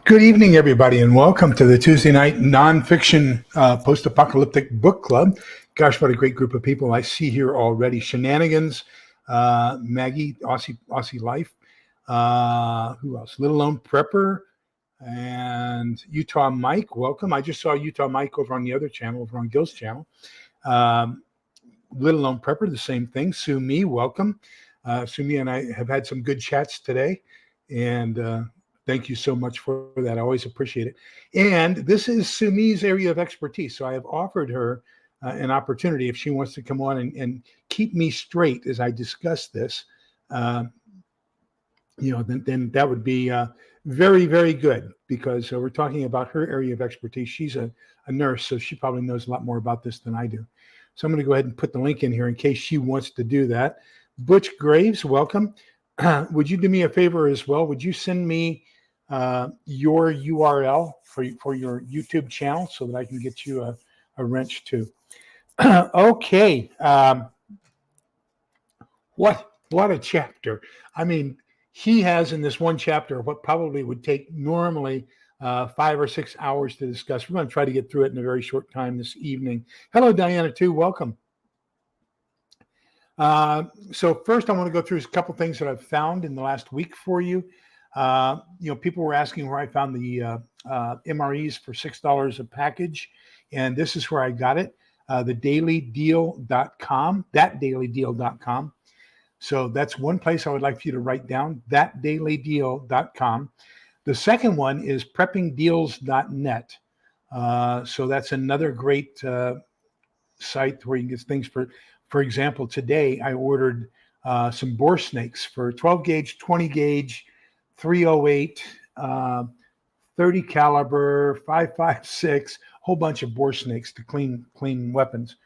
Good evening, everybody, and welcome to the Tuesday Night Nonfiction Post-Apocalyptic Book Club. Gosh, what a great group of people I see here already. Shenanigans, Maggie, Aussie Life, who else? Little Lone Prepper, and Utah Mike, welcome. I just saw Utah Mike over on the other channel, over on Gil's channel. Little Lone Prepper, the same thing. Sue Me, welcome. Sue Me and I have had some good chats today, and thank you so much for that. I always appreciate it. And this is Sumi's area of expertise. So I have offered her an opportunity if she wants to come on and keep me straight as I discuss this. Then that would be very, very good, because we're talking about her area of expertise. She's a nurse, so she probably knows a lot more about this than I do. So I'm going to go ahead and put the link in here in case she wants to do that. Butch Graves, welcome. Would you do me a favor as well? Would you send me your URL for your YouTube channel so that I can get you a wrench too? Okay. What a chapter. I mean, he has in this one chapter what probably would take normally 5 or 6 hours to discuss. We're going to try to get through it in a very short time this evening. Hello, Diana, too. Welcome. So first, I want to go through a couple things that I've found in the last week for you. People were asking where I found the MREs for $6 a package, and this is where I got it, thedailydeal.com, thatdailydeal.com. So that's one place I would like for you to write down, thatdailydeal.com. The second one is preppingdeals.net. So that's another great site where you can get things for example, today I ordered some bore snakes for 12 gauge, 20 gauge, 308, 30 caliber, 5.56, whole bunch of bore snakes to clean weapons.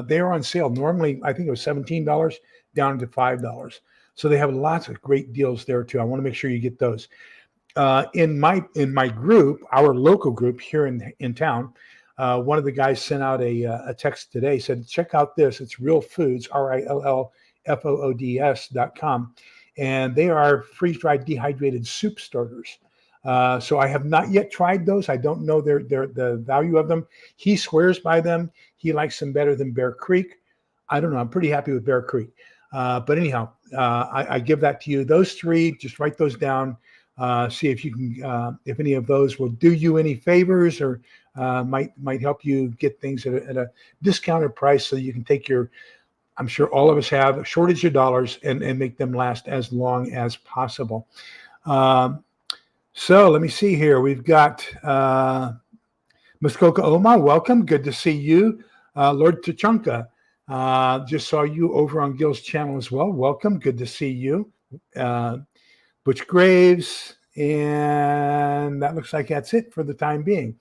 They are on sale. Normally, I think it was $17 down to $5. So they have lots of great deals there too. I want to make sure you get those. In my group, our local group here in town, one of the guys sent out a text today, said, check out this. It's Real Foods, RILLFOODS.com. And they are freeze-dried dehydrated soup starters. So I have not yet tried those. I don't know the value of them. He swears by them. He likes them better than Bear Creek. I don't know. I'm pretty happy with Bear Creek. But anyhow, I give that to you. Those three, just write those down. See if you can, if any of those will do you any favors or might help you get things at a discounted price so you can take your, I'm sure all of us have a shortage of dollars and make them last as long as possible. So let me see here. We've got Muskoka Oma, welcome. Good to see you. Lord Tachanka, just saw you over on Gil's channel as well. Welcome. Good to see you. Butch Graves, and that looks like that's it for the time being.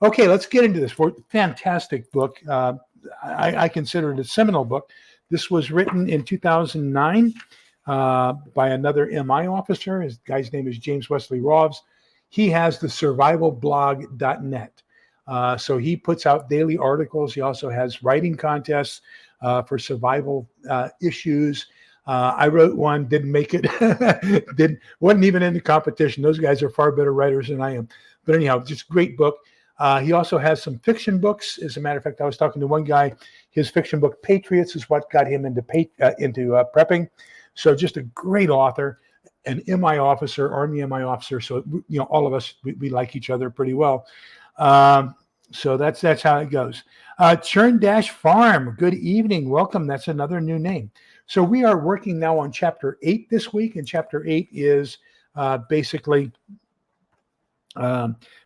Okay, let's get into this. Fantastic book. I consider it a seminal book. This was written in 2009 by another MI officer. His guy's name is James Wesley Rawles. He has the survivalblog.net. So he puts out daily articles. He also has writing contests for survival issues. I wrote one, didn't make it, wasn't even in the competition. Those guys are far better writers than I am. But anyhow, just great book. He also has some fiction books. As a matter of fact, I was talking to one guy. His fiction book, Patriots, is what got him into prepping. So just a great author, an MI officer, Army MI officer. So, all of us, we like each other pretty well. So that's how it goes. Churn Dash Farm, good evening. Welcome. That's another new name. So we are working now on Chapter 8 this week, and Chapter 8 is basically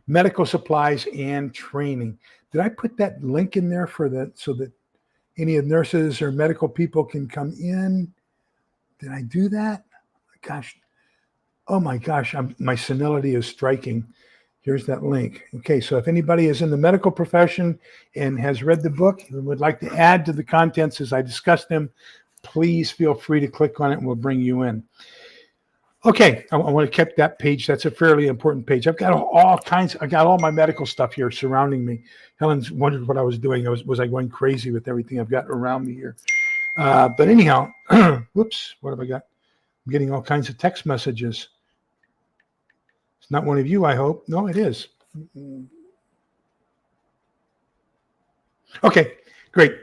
medical supplies and training. Did I put that link in there for that so that any of the nurses or medical people can come in? Did I do that? Gosh. Oh my gosh, my senility is striking. Here's that link. Okay, so if anybody is in the medical profession and has read the book and would like to add to the contents as I discuss them, please feel free to click on it and we'll bring you in. Okay, I want to keep that page. That's a fairly important page. I've got I got all my medical stuff here surrounding me. Helen's wondered what I was doing. Was I going crazy with everything I've got around me here? But anyhow, whoops, what have I got? I'm getting all kinds of text messages. It's not one of you, I hope. No, it is. Okay, great.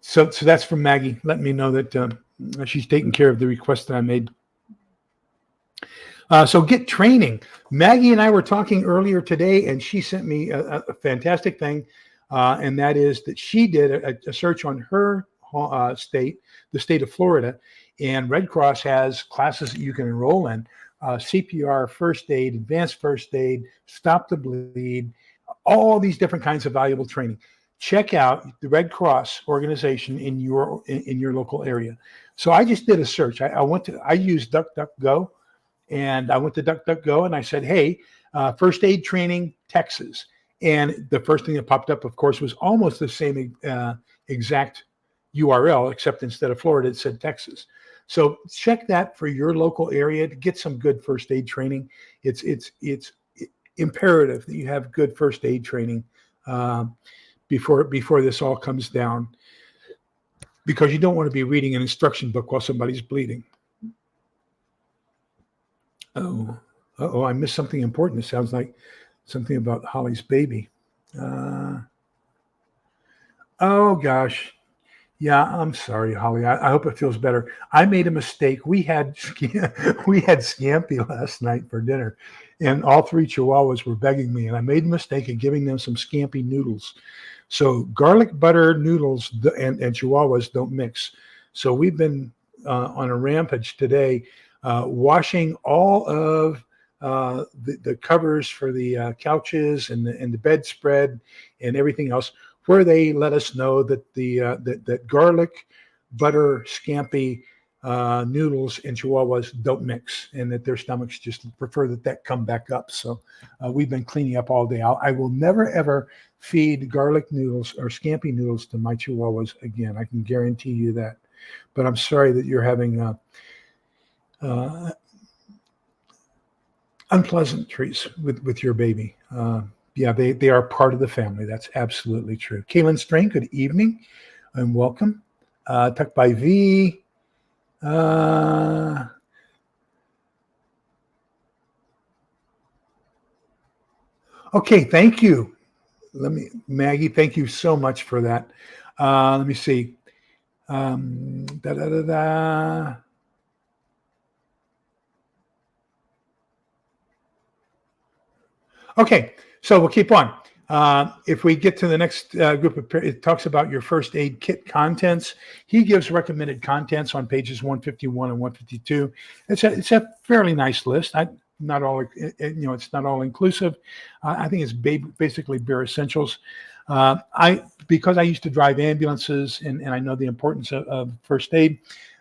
So that's from Maggie. Let me know that she's taking care of the request that I made. So get training. Maggie and I were talking earlier today, and she sent me a fantastic thing, and that is that she did a search on her state, the state of Florida, and Red Cross has classes that you can enroll in, CPR, first aid, advanced first aid, stop the bleed, all these different kinds of valuable training. Check out the Red Cross organization in your local area. So I just did a search. I used DuckDuckGo, and I went to DuckDuckGo and I said, hey, first aid training, Texas. And the first thing that popped up, of course, was almost the same exact URL, except instead of Florida, it said Texas. So check that for your local area to get some good first aid training. It's imperative that you have good first aid training before this all comes down, because you don't want to be reading an instruction book while somebody's bleeding. I missed something important. It sounds like something about Holly's baby. Oh gosh. Yeah, I'm sorry, Holly. I hope it feels better. I made a mistake. We had scampi last night for dinner, and all three Chihuahuas were begging me, and I made a mistake of giving them some scampi noodles. So garlic butter noodles and Chihuahuas don't mix. So we've been on a rampage today, washing all of the covers for the couches and the bedspread and everything else, where they let us know that that garlic butter scampi noodles and Chihuahuas don't mix, and that their stomachs just prefer that come back up. So we've been cleaning up all day. I will never ever feed garlic noodles or scampi noodles to my Chihuahuas again. I can guarantee you that. But I'm sorry that you're having unpleasant treats with your baby. Yeah, they are part of the family. That's absolutely true. Kaylin Strain, good evening and welcome. Tuck by V. Okay, thank you. Maggie, thank you so much for that. Let me see. Okay, so we'll keep on. If we get to the next group, it talks about your first aid kit contents. He gives recommended contents on pages 151 and 152. It's a fairly nice list. Not all, it's not all inclusive. I think it's basically bare essentials. Because I used to drive ambulances and I know the importance of first aid,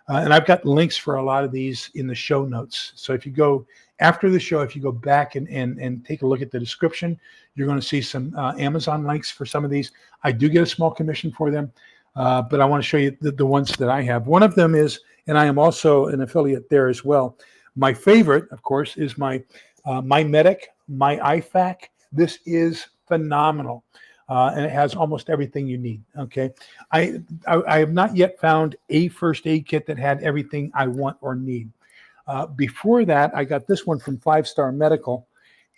and I've got links for a lot of these in the show notes. So if you go after the show, if you go back and take a look at the description, you're going to see some Amazon links for some of these. I do get a small commission for them, but I want to show you the ones that I have. One of them is, and I am also an affiliate there as well. My favorite, of course, is my Medic, my IFAK. This is phenomenal. And it has almost everything you need. Okay, I have not yet found a first aid kit that had everything I want or need. Before that, I got this one from 5 Star Medical,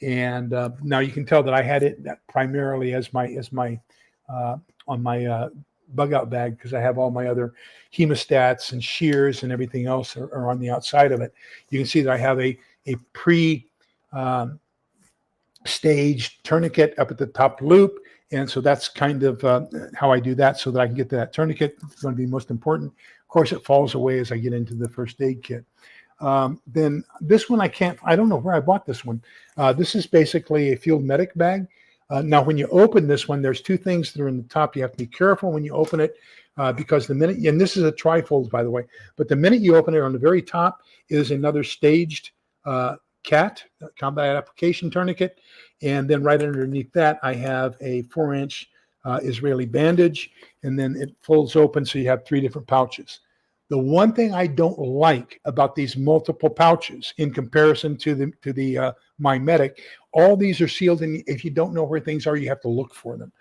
and now you can tell that I had it primarily as my on my bug out bag, because I have all my other hemostats and shears and everything else are on the outside of it. You can see that I have a pre staged tourniquet up at the top loop. And so that's kind of how I do that, so that I can get to that tourniquet. It's going to be most important. Of course, it falls away as I get into the first aid kit. Then this one, I don't know where I bought this one. This is basically a field medic bag. Now, when you open this one, there's 2 things that are in the top. You have to be careful when you open it, because the minute, and this is a trifold, by the way, but the minute you open it, on the very top is another staged CAT, combat application tourniquet. And then right underneath that, I have a 4-inch Israeli bandage, and then it folds open, so you have 3 different pouches. The one thing I don't like about these multiple pouches in comparison to the My Medic, all these are sealed, and if you don't know where things are, you have to look for them.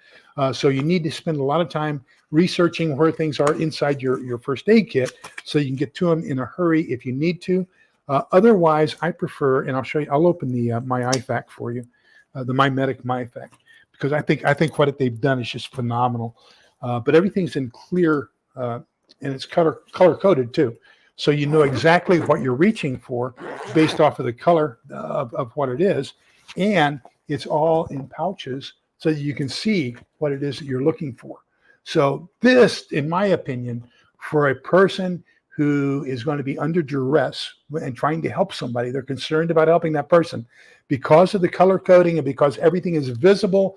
So you need to spend a lot of time researching where things are inside your first aid kit, so you can get to them in a hurry if you need to. Otherwise, I prefer, and I'll show you. I'll open the my IFAK for you, the My Medic IFAK, because I think what they've done is just phenomenal. But everything's in clear and it's color coded too, so you know exactly what you're reaching for based off of the color of what it is, and it's all in pouches so that you can see what it is that you're looking for. So this, in my opinion, for a person who is going to be under duress and trying to help somebody, they're concerned about helping that person because of the color coding and because everything is visible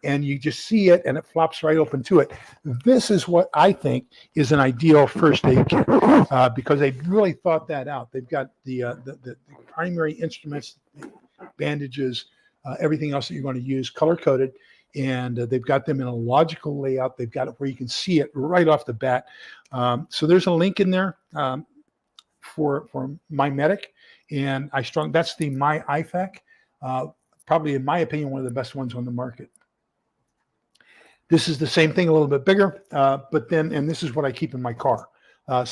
and you just see it and it flops right open to it. This is what I think is an ideal first aid kit because they really thought that out. They've got the primary instruments, bandages, everything else that you're going to use color coded. And they've got them in a logical layout. They've got it where you can see it right off the bat. So there's a link in there for My Medic, and that's the My IFAK. Probably, in my opinion, one of the best ones on the market. This is the same thing, a little bit bigger, but then, and this is what I keep in my car. I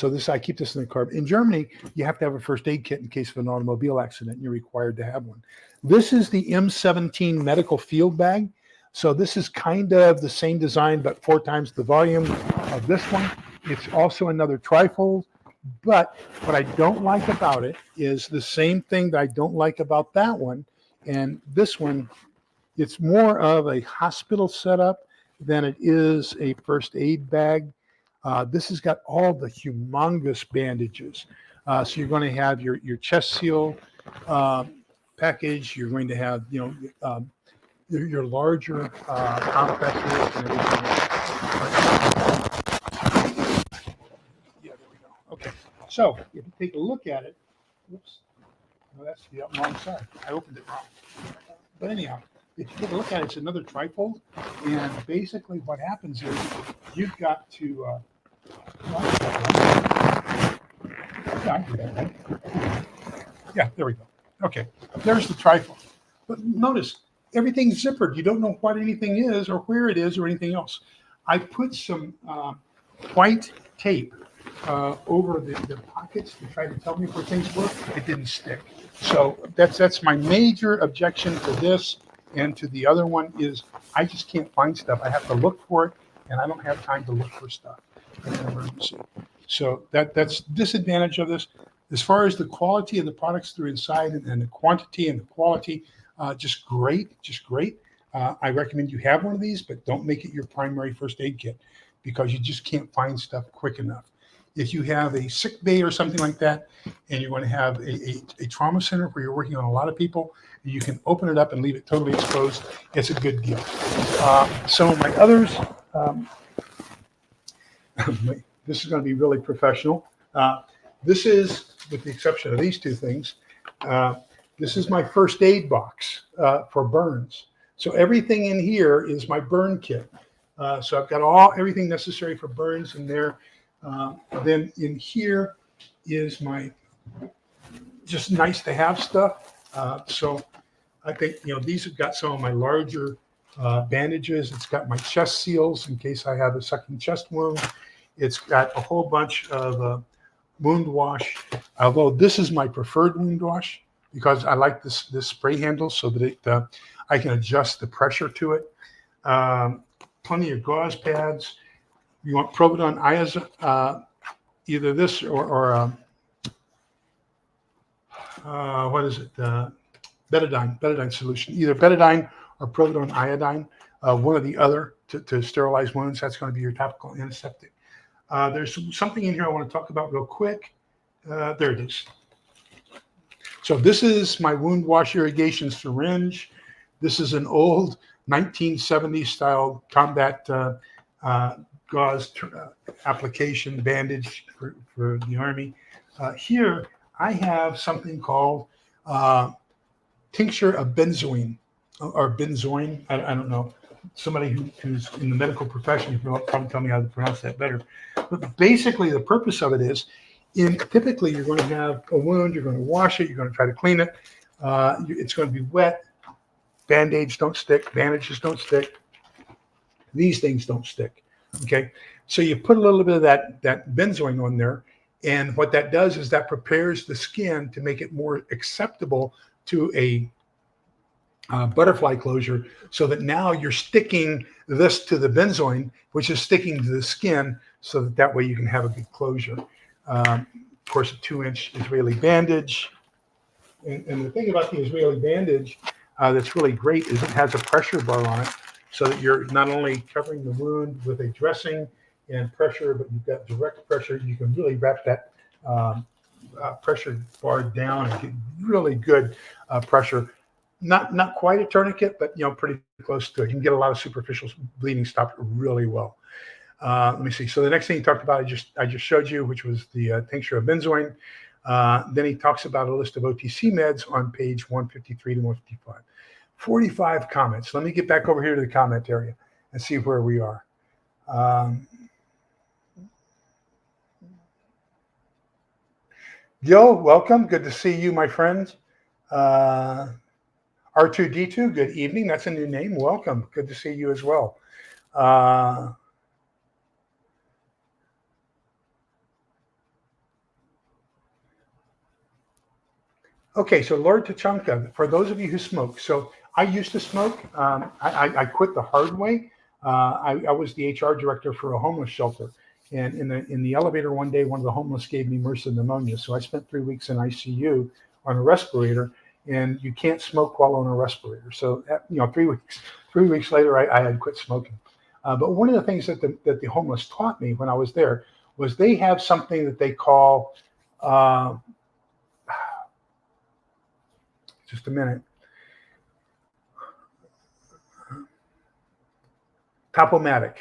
keep this in the car. In Germany, you have to have a first aid kit in case of an automobile accident. You're required to have one. This is the M17 medical field bag. So this is kind of the same design, but 4 times the volume of this one. It's also another trifold, but what I don't like about it is the same thing that I don't like about that one. And this one, it's more of a hospital setup than it is a first aid bag. This has got all the humongous bandages. So you're going to have your chest seal package. You're going to have, your larger compresses and everything. Yeah, there we go. Okay, so if you take a look at it, whoops, no, that's the wrong side. I opened it wrong. But anyhow, if you take a look at it, it's another trifold, and basically what happens is you've got to. Yeah, there we go. Okay, there's the trifold. But notice, everything's zippered. You don't know what anything is or where it is or anything else. I put some white tape over the pockets to try to tell me where things were. It didn't stick. So that's my major objection to this and to the other one is I just can't find stuff. I have to look for it, and I don't have time to look for stuff in an emergency. So that's disadvantage of this. As far as the quality of the products that are inside and the quantity and the quality, just great. I recommend you have one of these, but don't make it your primary first aid kit because you just can't find stuff quick enough. If you have a sick bay or something like that, and you're going to have a trauma center where you're working on a lot of people, you can open it up and leave it totally exposed. It's a good deal. Some of my others, this is going to be really professional. This is, with the exception of these two things, this is my first aid box for burns. So everything in here is my burn kit. So I've got everything necessary for burns in there. Then in here is my just nice to have stuff. So I think, these have got some of my larger bandages. It's got my chest seals in case I have a sucking chest wound. It's got a whole bunch of wound wash, although this is my preferred wound wash because I like this spray handle so that I can adjust the pressure to it. Plenty of gauze pads. You want Providon either this or what is it? Betadine solution. Either betadine or Providon iodine, one or the other to sterilize wounds. That's going to be your topical antiseptic. There's something in here I want to talk about real quick. There it is. So this is my wound wash irrigation syringe. This is an old 1970s style combat gauze application bandage for the Army. Here I have something called tincture of benzoin or benzoin. I don't know. Somebody who's in the medical profession will probably tell me how to pronounce that better. But basically, the purpose of it is, typically you're going to have a wound, you're going to wash it, you're going to try to clean it. It's going to be wet. Band-aids don't stick. Bandages don't stick. These things don't stick. Okay, so you put a little bit of that benzoin on there, And what that does is that prepares the skin to make it more acceptable to a butterfly closure, so that now you're sticking this to the benzoin, which is sticking to the skin, so that way you can have a good closure. Of course, a 2-inch Israeli bandage. And the thing about the Israeli bandage that's really great is it has a pressure bar on it, so that you're not only covering the wound with a dressing and pressure, but you've got direct pressure. You can really wrap that pressure bar down and get really good pressure. Not quite a tourniquet, but pretty close to it. You can get a lot of superficial bleeding stopped really well. Let me see. So the next thing he talked about, I just showed you, which was the tincture of benzoin. Then he talks about a list of OTC meds on page 153 to 155. 45 comments. Let me get back over here to the comment area and see where we are. Gil, welcome. Good to see you, my friend. R2D2, good evening. That's a new name. Welcome. Good to see you as well. Okay, so Lord Tachanka, for those of you who smoke, so I used to smoke. I quit the hard way. I was the HR director for a homeless shelter. And in the elevator one day, one of the homeless gave me MRSA pneumonia. So I spent 3 weeks in ICU on a respirator, and you can't smoke while on a respirator. So 3 weeks later, I had quit smoking. But one of the things that the homeless taught me when I was there was they have something that they call, just a minute, Top-O-Matic.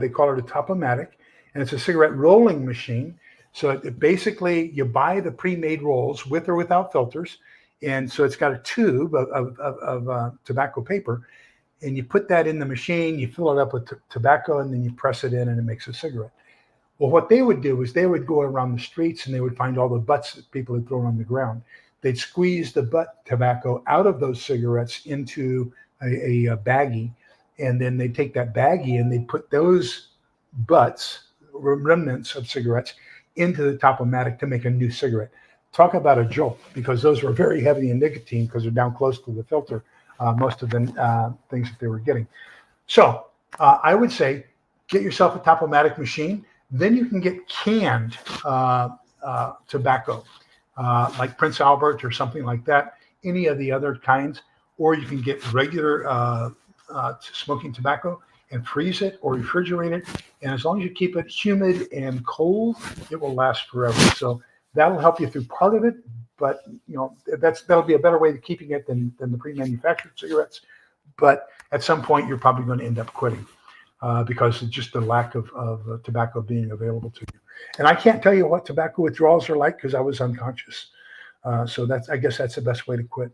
They call it a Top-O-Matic, and it's a cigarette rolling machine. So basically, you buy the pre-made rolls with or without filters, and so it's got a tube of tobacco paper, and you put that in the machine, you fill it up with tobacco, and then you press it in, and it makes a cigarette. Well, what they would do is they would go around the streets, and they would find all the butts that people had thrown on the ground. They'd squeeze the butt tobacco out of those cigarettes into a baggie, and then they'd take that baggie and they'd put those butts, remnants of cigarettes, into the Top-O-Matic to make a new cigarette. Talk about a jolt, because those were very heavy in nicotine because they're down close to the filter, most of the things that they were getting. So I would say get yourself a Top-O-Matic machine. Then you can get canned tobacco, like Prince Albert or something like that, any of the other kinds, or you can get regular smoking tobacco and freeze it or refrigerate it. And as long as you keep it humid and cold, it will last forever. So that'll help you through part of it, but that'll be a better way of keeping it than the pre-manufactured cigarettes. But at some point, you're probably going to end up quitting because of just the lack of tobacco being available to you. And I can't tell you what tobacco withdrawals are like because I was unconscious. So I guess that's the best way to quit.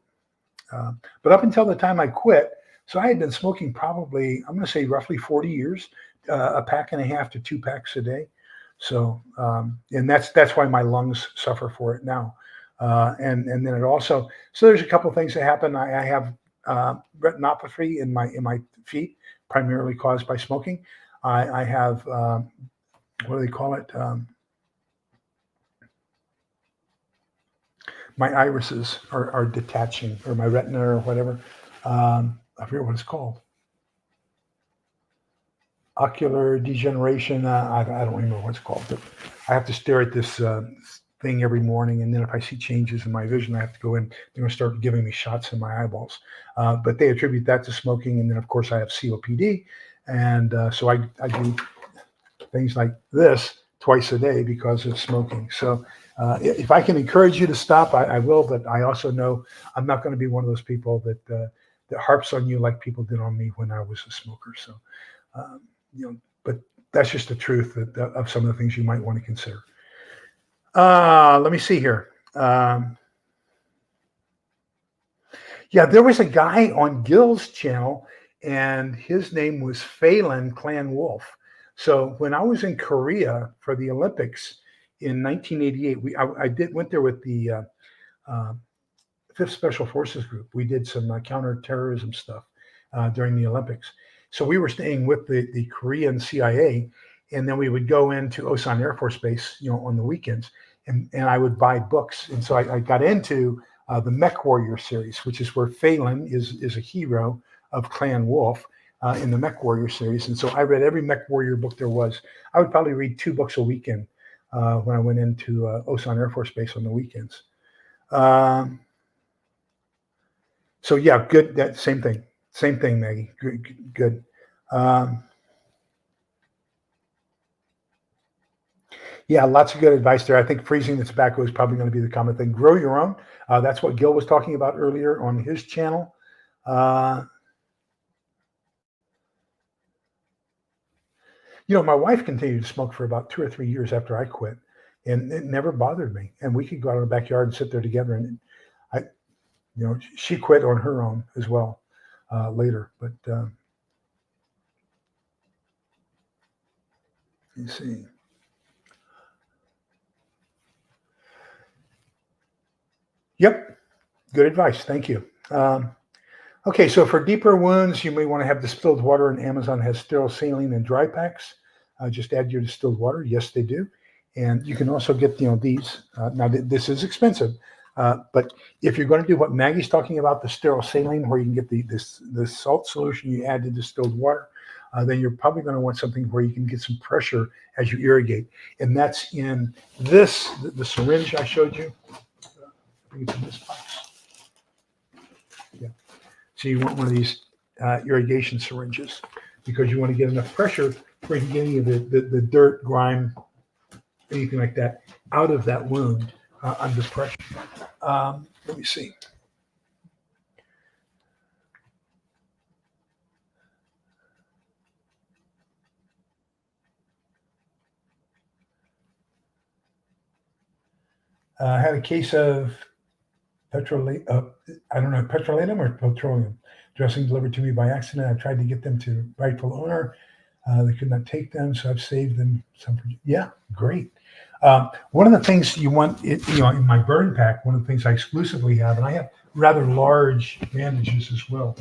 But up until the time I quit, so I had been smoking probably, I'm going to say roughly 40 years, a pack and a half to 2 packs a day. So, and that's why my lungs suffer for it now. And then it also, so there's a couple of things that happen. I have retinopathy in my feet, primarily caused by smoking. I have, what do they call it? My irises are detaching, or my retina or whatever. I forget what it's called. Ocular degeneration. I don't remember what it's called, but I have to stare at this thing every morning. And then if I see changes in my vision, I have to go in. They're going to start giving me shots in my eyeballs. But they attribute that to smoking. And then, of course, I have COPD. And so I do things like this twice a day because of smoking. So if I can encourage you to stop, I will. But I also know I'm not going to be one of those people that harps on you like people did on me when I was a smoker. So, but that's just the truth of some of the things you might want to consider. Let me see here. Yeah, there was a guy on Gil's channel, and his name was Phelan Clan Wolf. So when I was in Korea for the Olympics in 1988, I went there with the 5th Special Forces Group. We did some counterterrorism stuff during the Olympics. So we were staying with the Korean CIA, and then we would go into Osan Air Force Base, on the weekends, and I would buy books. And so I got into the Mech Warrior series, which is where Phelan is a hero of Clan Wolf in the Mech Warrior series. And so I read every Mech Warrior book there was. I would probably read 2 books a weekend when I went into Osan Air Force Base on the weekends. So yeah, good. That same thing, Maggie. Good. Yeah, lots of good advice there. I think freezing the tobacco is probably going to be the common thing. Grow your own. That's what Gil was talking about earlier on his channel. My wife continued to smoke for about 2 or 3 years after I quit, and it never bothered me. And we could go out in the backyard and sit there together. And she quit on her own as well later. But you see. Yep. Good advice. Thank you. Okay, so for deeper wounds, you may want to have distilled water, and Amazon has sterile saline and dry packs. Just add your distilled water. Yes, they do. And you can also get, these. Now, this is expensive, but if you're going to do what Maggie's talking about, the sterile saline, where you can get the salt solution you add to distilled water, then you're probably going to want something where you can get some pressure as you irrigate. And that's in the syringe I showed you. I think it's in this box. Yeah. So you want one of these irrigation syringes because you want to get enough pressure where you can get any of the dirt, grime, anything like that out of that wound under pressure. Let me see. I had a case of petrolatum or petroleum dressing delivered to me by accident. I tried to get them to rightful owner. They could not take them, so I've saved them some. Yeah, great. One of the things you want, in my burn pack, one of the things I exclusively have, and I have rather large bandages as well.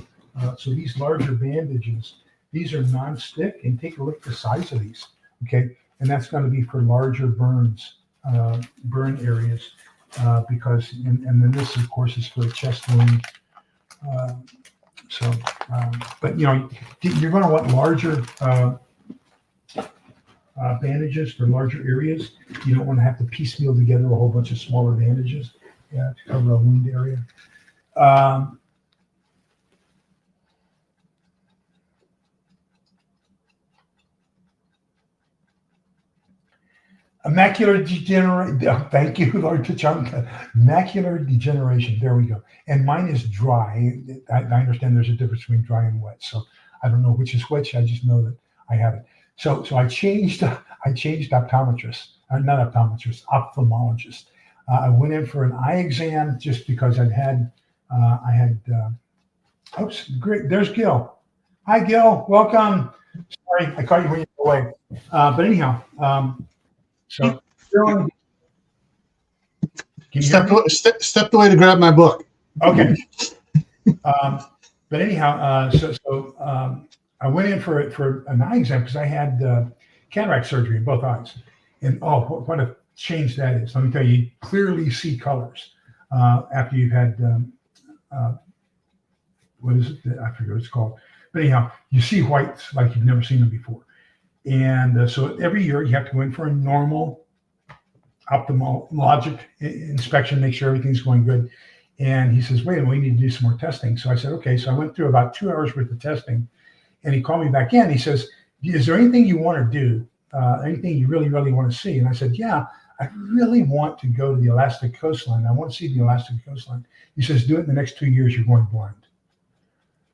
So these larger bandages, these are non-stick, and take a look at the size of these, okay? And that's going to be for larger burns, burn areas, because, and then this, of course, is for a chest wound. But you're going to want larger bandages for larger areas. You don't want to have to piecemeal together a whole bunch of smaller bandages to cover a wound area. Macular degeneration. Thank you, Lord Tachanka. Macular degeneration. There we go. And mine is dry. I understand there's a difference between dry and wet. So I don't know which is which. I just know that I have it. So I changed optometrist. Not optometrist, ophthalmologist. I went in for an eye exam just because I had. Oops, great. There's Gil. Hi, Gil. Welcome. Sorry, I caught you when you were away. But anyhow. So stepped away to grab my book. Okay. But anyhow, so I went in for an eye exam because I had cataract surgery in both eyes, and what a change that is! Let me tell you, you clearly see colors after you've had what is it? I forget what it's called. But anyhow, you see whites like you've never seen them before. And so every year you have to go in for a normal ophthalmologic inspection, make sure everything's going good. And he says, wait a minute, we need to do some more testing. So I said, okay. So I went through about 2 hours worth of testing, and he called me back in. He says, is there anything you want to do? Anything you really, really want to see? And I said, yeah, I really want to go to the Elastic Coastline. I want to see the Elastic Coastline. He says, do it in the next 2 years, you're going blind.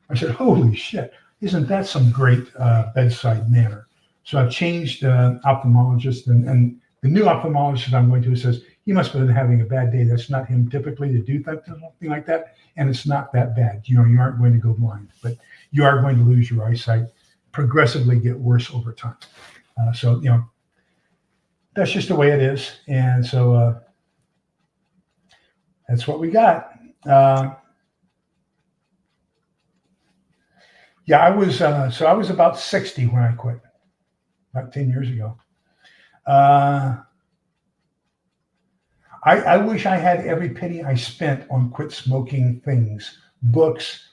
I said, holy shit, isn't that some great bedside manner? So I've changed ophthalmologist, and the new ophthalmologist I'm going to says he must have been having a bad day. That's not him typically to do something like that, and it's not that bad. You aren't going to go blind, but you are going to lose your eyesight, progressively get worse over time. So that's just the way it is, and so that's what we got. Yeah, I was about 60 when I quit. about 10 years ago. I wish I had every penny I spent on quit smoking things, books,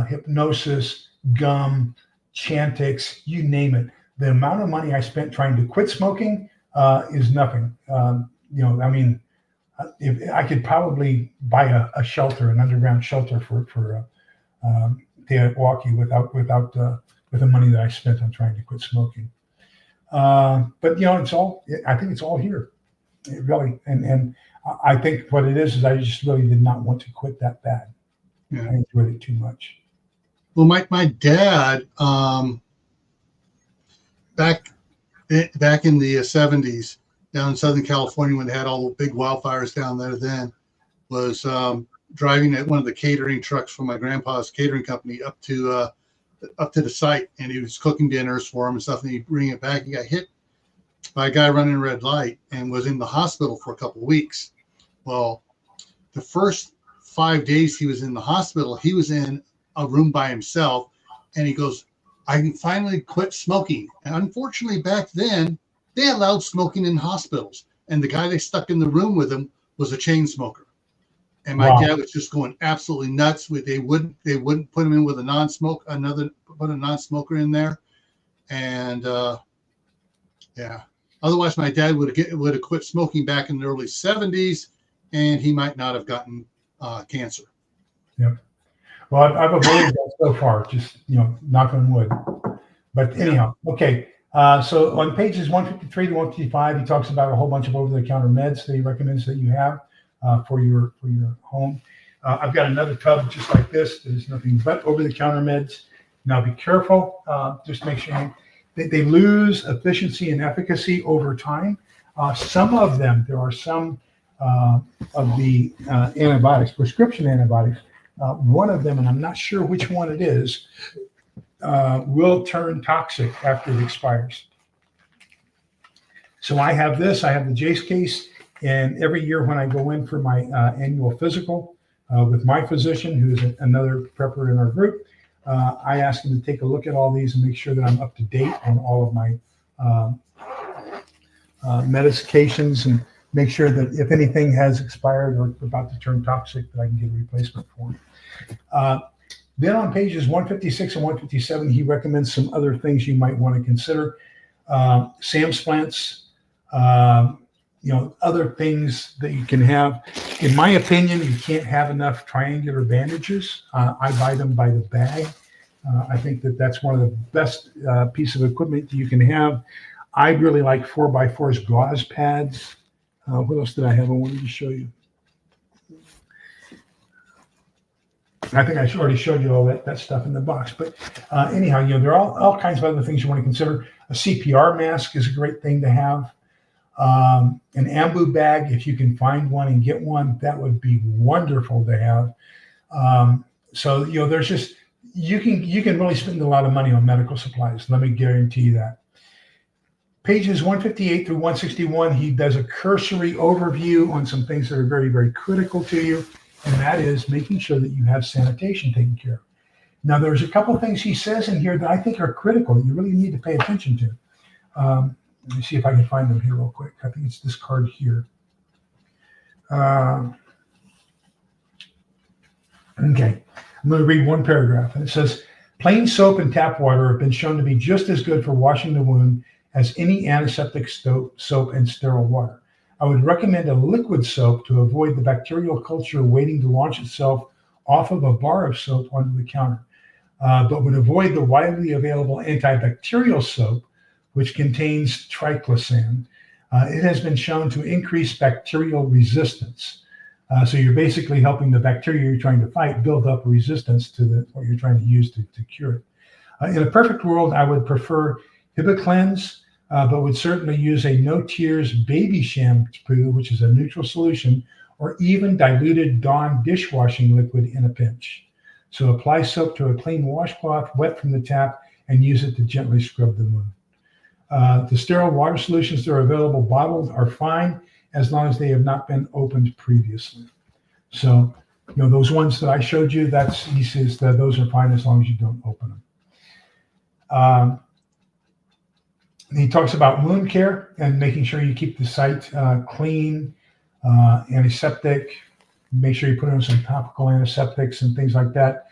hypnosis, gum, Chantix, you name it. The amount of money I spent trying to quit smoking is nothing. If I could probably buy a shelter, an underground shelter for TEOTWAWKI with the money that I spent on trying to quit smoking. But I think it's all here, really. And I think what it is I just really did not want to quit that bad. Yeah. I enjoyed it too much. Well, my dad, back in the 70s, down in Southern California, when they had all the big wildfires down there, then was driving at one of the catering trucks from my grandpa's catering company up to the site, and he was cooking dinners for him and stuff. And he'd bring it back. He got hit by a guy running a red light and was in the hospital for a couple of weeks. Well, the first 5 days he was in the hospital, he was in a room by himself, and he goes, I finally quit smoking. And unfortunately, back then, they allowed smoking in hospitals, and the guy they stuck in the room with him was a chain smoker. And my dad was just going absolutely nuts. They wouldn't put him in with a put a non-smoker in there, and Otherwise, my dad would have quit smoking back in the early 70s, and he might not have gotten cancer. Yep. Well, I've avoided that so far. Just knock on wood. But anyhow, okay. So on pages 153 to 155, he talks about a whole bunch of over-the-counter meds that he recommends that you have for your home. I've got another tub just like this. There's nothing but over-the-counter meds. Now be careful. Just make sure they lose efficiency and efficacy over time. Some of them, there are some of the antibiotics, prescription antibiotics. One of them, and I'm not sure which one it is, will turn toxic after it expires. So I have this. I have the Jace case, and every year when I go in for my annual physical with my physician, who is another prepper in our group, I ask him to take a look at all these and make sure that I'm up to date on all of my medications, and make sure that if anything has expired or about to turn toxic, that I can get a replacement for it. Then on pages 156 and 157, he recommends some other things you might want to consider. SAM splints, other things that you can have. In my opinion, you can't have enough triangular bandages. I buy them by the bag. I think that's one of the best piece of equipment you can have. I really like 4x4's gauze pads. What else did I have? I wanted to show you. I think I already showed you all that stuff in the box. But anyhow, there are all kinds of other things you want to consider. A CPR mask is a great thing to have. An ambu bag, if you can find one and get one, that would be wonderful to have. So there's just you can really spend a lot of money on medical supplies. Let me guarantee you that. Pages 158 through 161, he does a cursory overview on some things that are very, very critical to you, and that is making sure that you have sanitation taken care of. Now, there's a couple of things he says in here that I think are critical that you really need to pay attention to. Let me see if I can find them here real quick. I think it's this card here. Okay, I'm going to read one paragraph, and it says, plain soap and tap water have been shown to be just as good for washing the wound as any antiseptic soap and sterile water. I would recommend a liquid soap to avoid the bacterial culture waiting to launch itself off of a bar of soap onto the counter, but would avoid the widely available antibacterial soap, which contains triclosan. It has been shown to increase bacterial resistance. So you're basically helping the bacteria you're trying to fight build up resistance to what you're trying to use to cure it. In a perfect world, I would prefer Hibiclens, but would certainly use a No Tears baby shampoo, which is a neutral solution, or even diluted Dawn dishwashing liquid in a pinch. So apply soap to a clean washcloth wet from the tap and use it to gently scrub the wound. The sterile water solutions that are available bottled are fine as long as they have not been opened previously. So, those ones that I showed you, he says that those are fine as long as you don't open them. He talks about wound care and making sure you keep the site clean, antiseptic. Make sure you put on some topical antiseptics and things like that.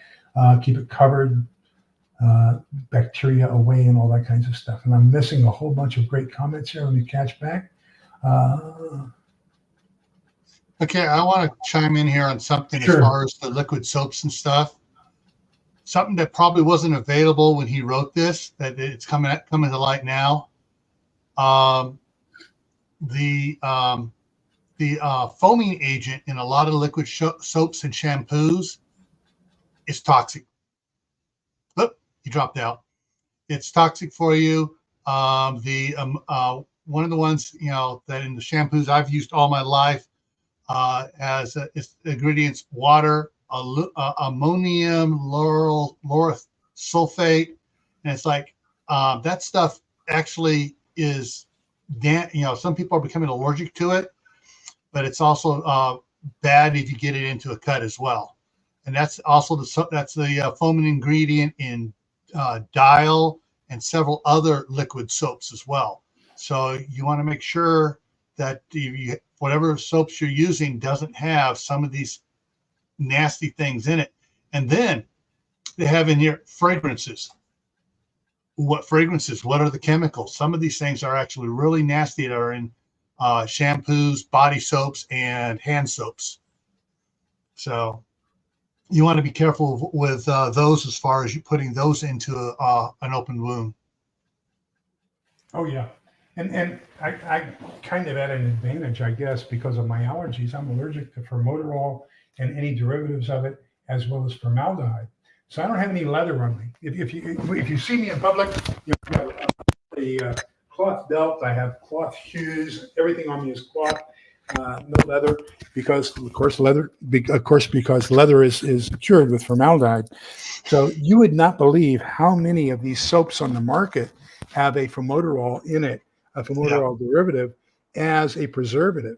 Keep it covered, bacteria away, and all that kinds of stuff. And I'm missing a whole bunch of great comments here. Let me catch back. Okay, I want to chime in here on something Sure. as far as the liquid soaps and stuff. Something that probably wasn't available when he wrote this, that it's coming to light now. The foaming agent in a lot of liquid soaps and shampoos is toxic. Oop, he dropped out. It's toxic for you. One of the ones, that in the shampoos I've used all my life has its ingredients: water, ammonium lauryl sulfate, and it's like that stuff actually is some people are becoming allergic to it, but it's also bad if you get it into a cut as well. And that's also the foaming ingredient in Dial and several other liquid soaps as well. So you want to make sure that whatever soaps you're using doesn't have some of these nasty things in it. And then they have in here fragrances. What fragrances? What are the chemicals? Some of these things are actually really nasty that are in shampoos, body soaps, and hand soaps. So you want to be careful with those as far as you putting those into an open wound. Oh, yeah. And I kind of at an advantage, I guess, because of my allergies. I'm allergic to formoterol and any derivatives of it, as well as formaldehyde. So I don't have any leather on me. If you see me in public, I have a cloth belt. I have cloth shoes. Everything on me is cloth, no leather, because leather is cured with formaldehyde. So you would not believe how many of these soaps on the market have a formoterol in it, a formoterol derivative, as a preservative.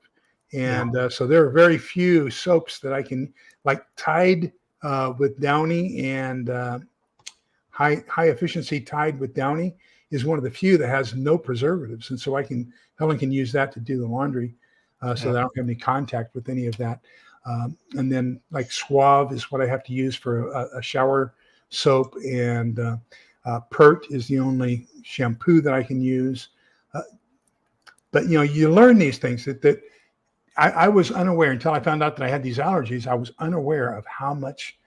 And so there are very few soaps that I can, like Tide with Downy, and high efficiency Tide with Downy is one of the few that has no preservatives. And so Helen can use that to do the laundry, so that I don't have any contact with any of that. And then like Suave is what I have to use for a shower soap, and Pert is the only shampoo that I can use. But you learn these things that I was unaware until I found out that I had these allergies. I was unaware of how much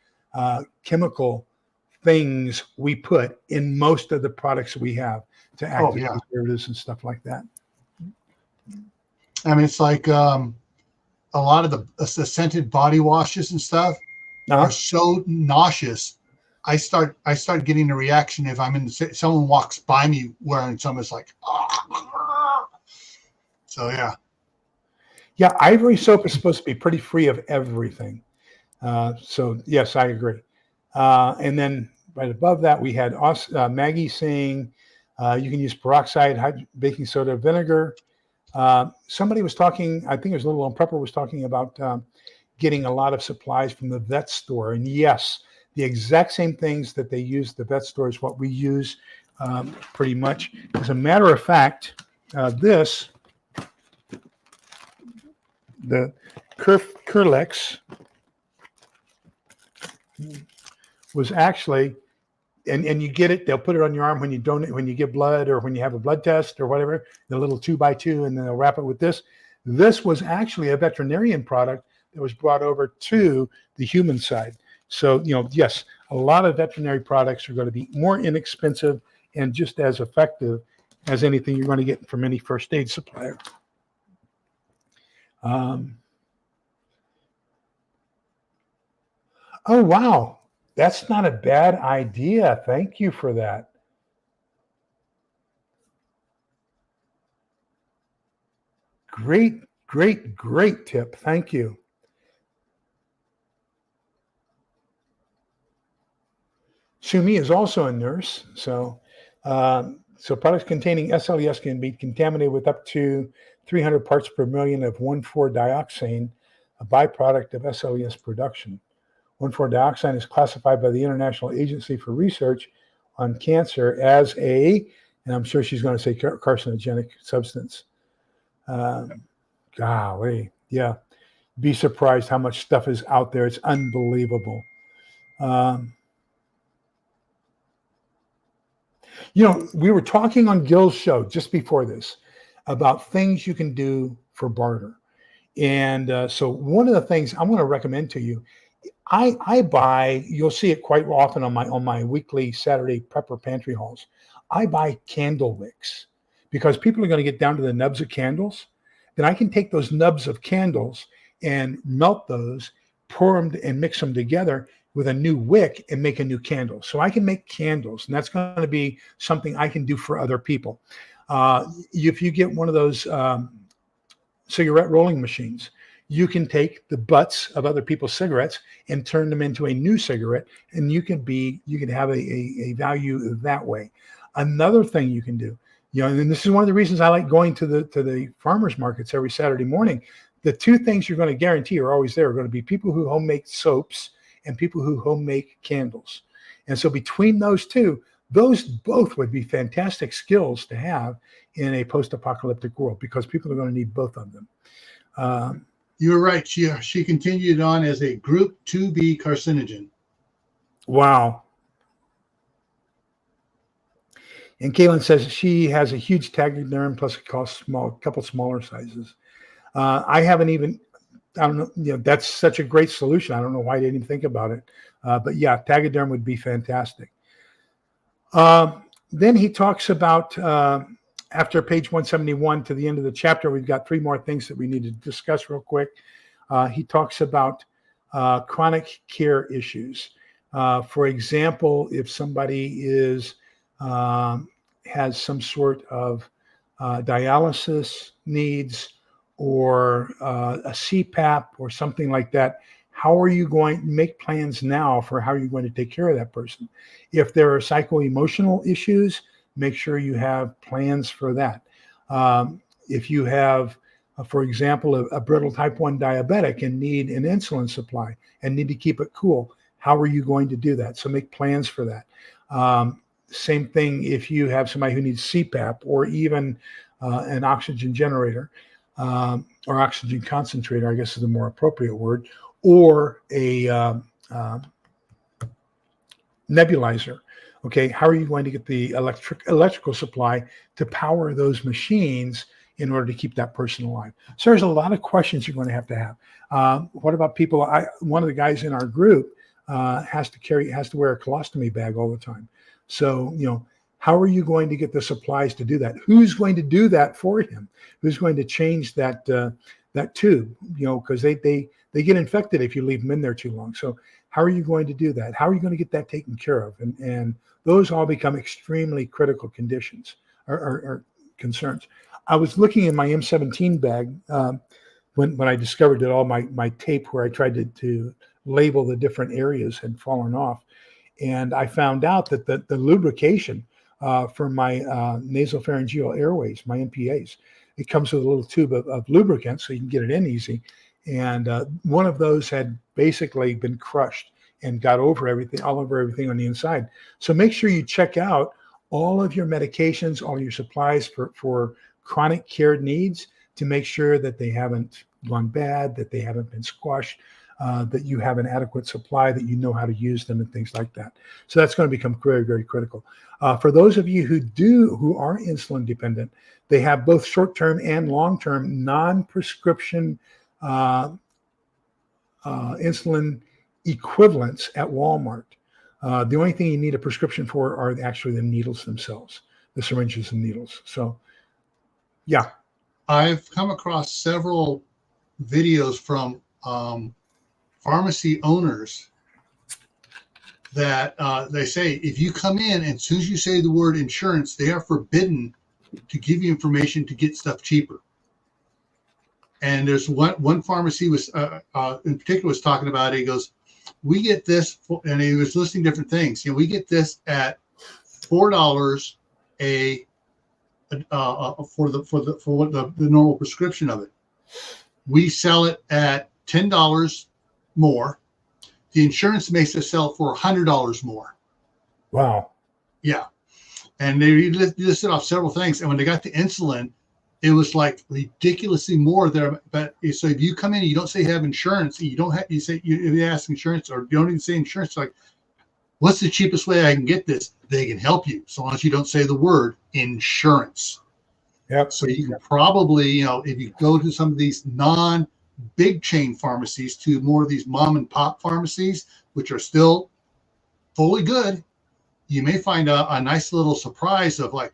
chemical things we put in most of the products we have to act as preservatives and stuff like that. I mean, it's like a lot of the scented body washes and stuff are so nauseous. I start getting a reaction if someone walks by me wearing some. It's like, so yeah. Yeah, Ivory soap is supposed to be pretty free of everything. So yes, I agree. And then right above that, we had Maggie saying you can use peroxide, baking soda, vinegar. Somebody was talking, I think it was Little Lone Prepper was talking about getting a lot of supplies from the vet store. And yes, the exact same things that they use at the vet store is what we use pretty much. As a matter of fact, the Curlex was actually, and you get it, they'll put it on your arm when you give blood or when you have a blood test or whatever, the little 2x2, and then they'll wrap it with this. This was actually a veterinarian product that was brought over to the human side. So, yes, a lot of veterinary products are going to be more inexpensive and just as effective as anything you're going to get from any first aid supplier. Oh, wow. That's not a bad idea. Thank you for that. Great tip. Thank you. Sumi is also a nurse. So products containing SLES can be contaminated with up to 300 parts per million of 1,4-dioxane, a byproduct of SLES production. 1,4-dioxane is classified by the International Agency for Research on Cancer as a And I'm sure she's going to say carcinogenic substance. Golly, yeah. Be surprised how much stuff is out there. It's unbelievable. We were talking on Gil's show just before this about things you can do for barter. And so one of the things I want to recommend to you, I buy, you'll see it quite often on my weekly Saturday prepper pantry hauls. I buy candle wicks because people are going to get down to the nubs of candles. Then I can take those nubs of candles and melt those, pour them and mix them together with a new wick and make a new candle. So I can make candles, and that's going to be something I can do for other people. If you get one of those cigarette rolling machines, you can take the butts of other people's cigarettes and turn them into a new cigarette, and you can have a value that way. Another thing you can do, and this is one of the reasons I like going to the farmers markets every Saturday morning. The two things you're going to guarantee are always there are going to be people who homemade soaps and people who homemade candles. And so between those two, those both would be fantastic skills to have in a post-apocalyptic world because people are going to need both of them. You're right. She continued on as a group 2B carcinogen. Wow. And Kaylin says she has a huge taxiderm plus a couple smaller sizes. I don't know, that's such a great solution. I don't know why I didn't even think about it. But yeah, taxiderm would be fantastic. Then he talks about, after page 171 to the end of the chapter, we've got 3 more things that we need to discuss real quick. He talks about chronic care issues. For example, if somebody has some sort of dialysis needs or a CPAP or something like that, how are you going to make plans now for how you're going to take care of that person? If there are psycho-emotional issues, make sure you have plans for that. If you have, for example, a brittle type 1 diabetic and need an insulin supply and need to keep it cool, how are you going to do that? So make plans for that. Same thing if you have somebody who needs CPAP or even an oxygen generator or oxygen concentrator, I guess is the more appropriate word, or a nebulizer. Okay, how are you going to get the electrical supply to power those machines in order to keep that person alive? So there's a lot of questions you're going to have. What about people? One of the guys in our group has to wear a colostomy bag all the time. So, how are you going to get the supplies to do that? Who's going to do that for him? Who's going to change that tube? Because they get infected if you leave them in there too long. So how are you going to do that? How are you going to get that taken care of? And those all become extremely critical conditions or concerns. I was looking in my M17 bag when I discovered that all my tape where I tried to label the different areas had fallen off. And I found out that the lubrication for my nasopharyngeal airways, my NPAs, it comes with a little tube of lubricant so you can get it in easy. And one of those had basically been crushed and got all over everything on the inside. So make sure you check out all of your medications, all your supplies for chronic care needs to make sure that they haven't gone bad, that they haven't been squashed, that you have an adequate supply, that you know how to use them and things like that. So that's going to become very, very critical. For those of you who are insulin dependent, they have both short-term and long-term non-prescription insulin equivalents at Walmart. The only thing you need a prescription for are actually the needles themselves, the syringes and needles. So, yeah. I've come across several videos from pharmacy owners that they say if you come in and as soon as you say the word insurance, they are forbidden to give you information to get stuff cheaper. And there's one pharmacy was in particular was talking about it. He goes, we get this, and he was listing different things. We get this at $4 for the normal prescription of it. We sell it at $10 more. The insurance makes us sell for $100 more. Wow. Yeah. And they listed off several things. And when they got to insulin, it was like ridiculously more there. But so if you come in and you don't say you have insurance, you don't have, you say you ask insurance, or you don't even say insurance, like, what's the cheapest way I can get this? They can help you, so long as you don't say the word insurance. Yep. So you can probably, if you go to some of these non-big chain pharmacies to more of these mom and pop pharmacies, which are still fully good, you may find a nice little surprise of like,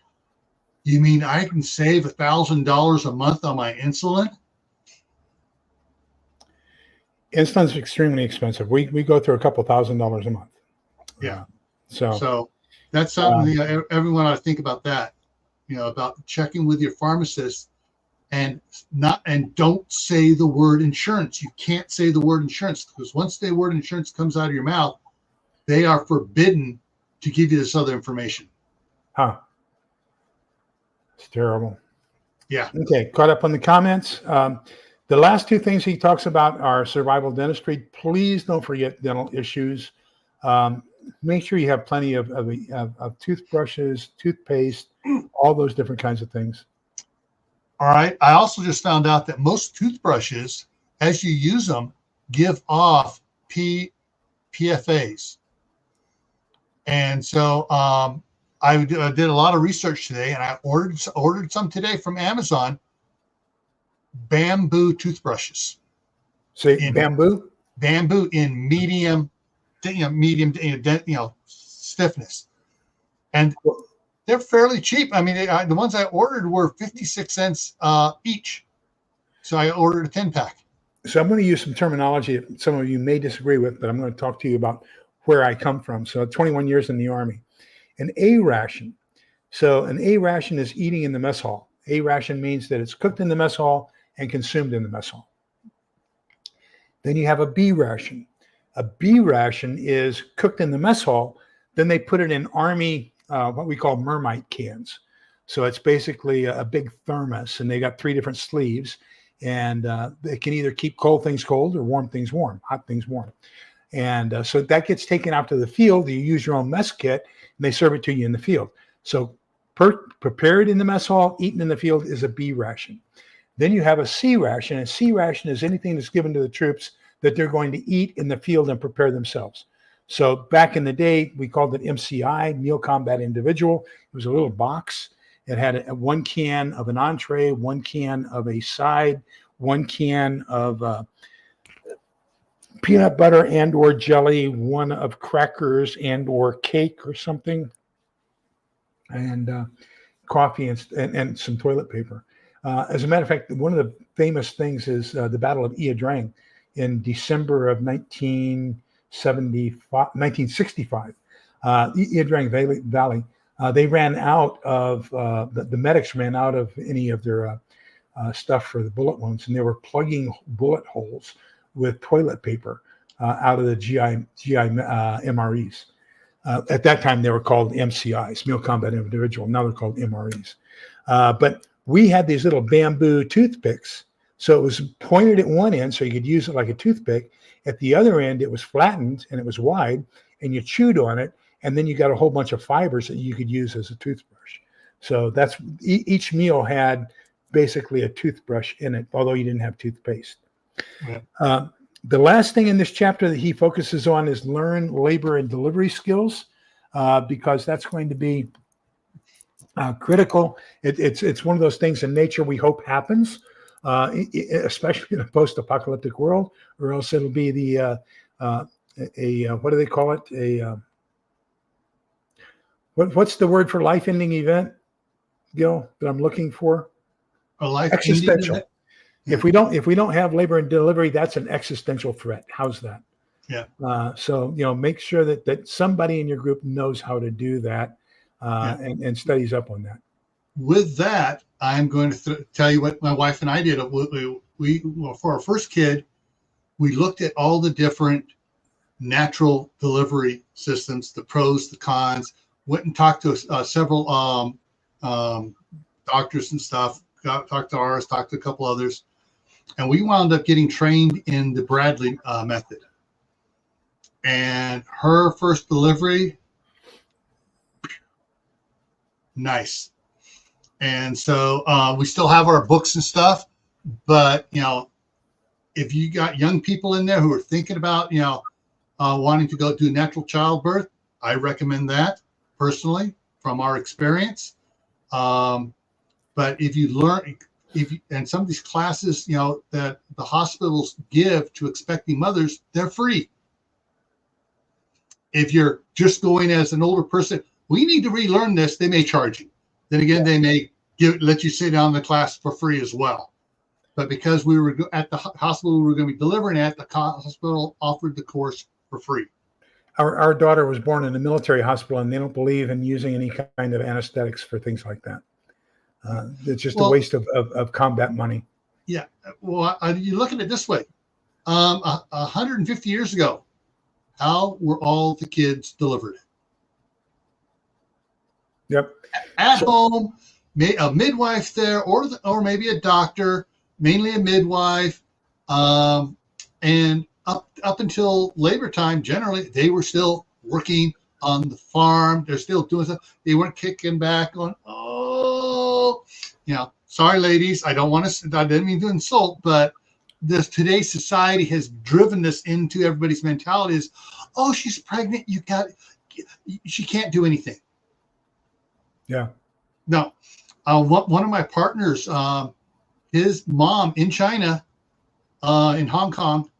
you mean I can save $1,000 a month on my insulin? Insulin's extremely expensive. We go through a couple $1,000s a month. Yeah. So that's something everyone ought to think about that, about checking with your pharmacist and don't say the word insurance. You can't say the word insurance, because once the word insurance comes out of your mouth, they are forbidden to give you this other information. Huh. It's terrible. Yeah. Okay. Caught up on the comments. The last two things he talks about are survival dentistry. Please don't forget dental issues. Make sure you have plenty of toothbrushes, toothpaste, all those different kinds of things. All right. I also just found out that most toothbrushes, as you use them, give off PFAs. And so I did a lot of research today, and I ordered some today from Amazon. Bamboo toothbrushes. Say bamboo in medium stiffness, and they're fairly cheap. I mean, the ones I ordered were 56 cents each, so I ordered a 10-pack. So I'm going to use some terminology that some of you may disagree with, but I'm going to talk to you about where I come from. So 21 years in the Army. An A ration. So an A ration is eating in the mess hall. A ration means that it's cooked in the mess hall and consumed in the mess hall. Then you have a B ration. A B ration is cooked in the mess hall. Then they put it in Army, what we call mermite cans. So it's basically a big thermos, and they got 3 different sleeves, and they can either keep cold things cold or warm things warm, hot things warm. And so that gets taken out to the field. You use your own mess kit, and they serve it to you in the field. So prepared in the mess hall, eaten in the field is a B ration. Then you have a C ration. A C ration is anything that's given to the troops that they're going to eat in the field and prepare themselves. So back in the day, we called it MCI, Meal Combat Individual. It was a little box. It had 1 can of an entree, 1 can of a side, 1 can of peanut butter and or jelly, 1 of crackers and or cake or something, and coffee and some toilet paper. As a matter of fact, one of the famous things is the Battle of Ia Drang in December of 1965. Ia Drang Valley, they ran out of, the medics ran out of any of their stuff for the bullet wounds, and they were plugging bullet holes with toilet paper out of the GI MREs. At that time, they were called MCIs, Meal Combat Individual. Now they're called MREs. But we had these little bamboo toothpicks. So it was pointed at one end, so you could use it like a toothpick. At the other end, it was flattened and it was wide, and you chewed on it, and then you got a whole bunch of fibers that you could use as a toothbrush. So that's each meal had basically a toothbrush in it, although you didn't have toothpaste. Yeah. The last thing in this chapter that he focuses on is learn labor and delivery skills, because that's going to be critical. It's one of those things in nature we hope happens, especially in a post-apocalyptic world, or else it'll be the what do they call it? What's the word for life-ending event, Gil, that I'm looking for? A life existential. Event? If we don't have labor and delivery, that's an existential threat. How's that? Yeah. So make sure that somebody in your group knows how to do that, and studies up on that. With that, I'm going to tell you what my wife and I did. We for our first kid, we looked at all the different natural delivery systems, the pros, the cons. Went and talked to several doctors and stuff. Talked to ours, talked to a couple others, and we wound up getting trained in the Bradley method. And her first delivery, Nice. And so we still have our books and stuff, but, if you got young people in there who are thinking about, wanting to go do natural childbirth, I recommend that personally from our experience. But if you learn, and some of these classes, that the hospitals give to expecting mothers, they're free. If you're just going as an older person, we need to relearn this, they may charge you. Then again, they may let you sit down in the class for free as well. But because we were at the hospital we were going to be delivering at, the hospital offered the course for free. Our daughter was born in a military hospital, and they don't believe in using any kind of anesthetics for things like that. It's just a waste of combat money. Yeah. Well, you look at it this way. 150 years ago, how were all the kids delivered? Yep. At home, a midwife there, or maybe a doctor, mainly a midwife, and up until labor time, generally they were still working on the farm. They're still doing stuff. They weren't kicking back on. Sorry, ladies, I didn't mean to insult, but today's society has driven this into everybody's mentality is, oh, she's pregnant. She can't do anything. Yeah. No. One of my partners, his mom in China, in Hong Kong,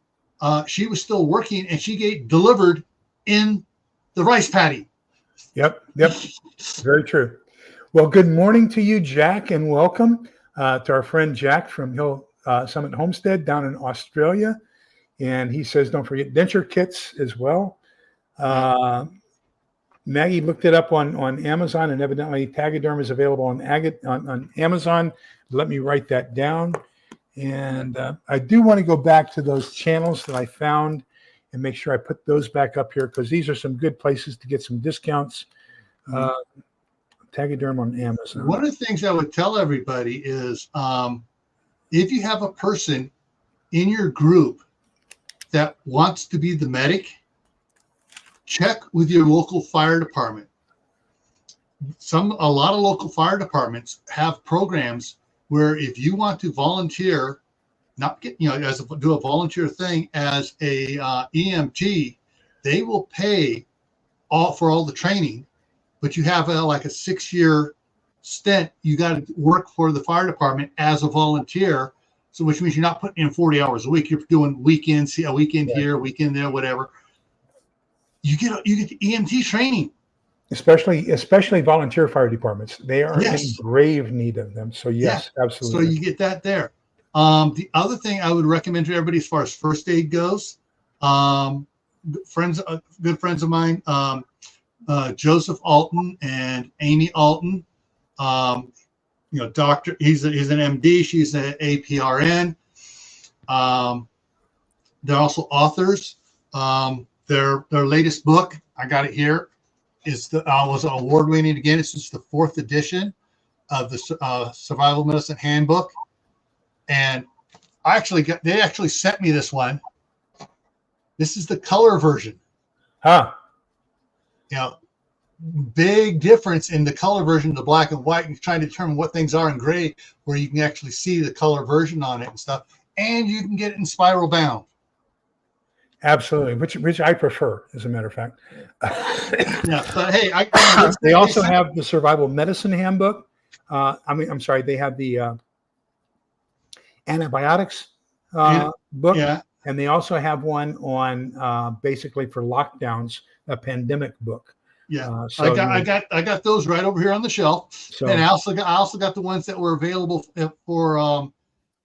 she was still working, and she delivered in the rice paddy. Yep. Very true. Well, good morning to you, Jack, and welcome to our friend Jack from Hill Summit Homestead down in Australia. And he says, don't forget denture kits as well. Maggie looked it up on Amazon, and evidently Taxiderm is available on Amazon. Let me write that down. And I do want to go back to those channels that I found and make sure I put those back up here, because these are some good places to get some discounts. Taxiderm on Amazon. One of the things I would tell everybody is if you have a person in your group that wants to be the medic, check with your local fire department. A lot of local fire departments have programs where if you want to volunteer, do a volunteer thing as a EMT, they will pay for all the training, but you have a 6-year stint. You got to work for the fire department as a volunteer. So which means you're not putting in 40 hours a week. You're doing weekends, a weekend here, a weekend there, whatever. You get the EMT training. Especially volunteer fire departments. They are in grave need of them. So yes, absolutely. So you get that there. The other thing I would recommend to everybody as far as first aid goes, good friends of mine, Joseph Alton and Amy Alton, doctor, he's an MD, she's an APRN. They're also authors. Their latest book, I got it here, was award-winning again. It's just the 4th edition of the Survival Medicine Handbook. And they actually sent me this one. This is the color version. Big difference in the color version to black and white, and trying to determine what things are in gray, where you can actually see the color version on it and stuff. And you can get it in spiral bound. Absolutely, which I prefer, as a matter of fact. But hey, they also have the Survival Medicine Handbook. They have the antibiotics book, and they also have one on basically for lockdowns, a pandemic book. I got those right over here on the shelf, and I also got the ones that were available for on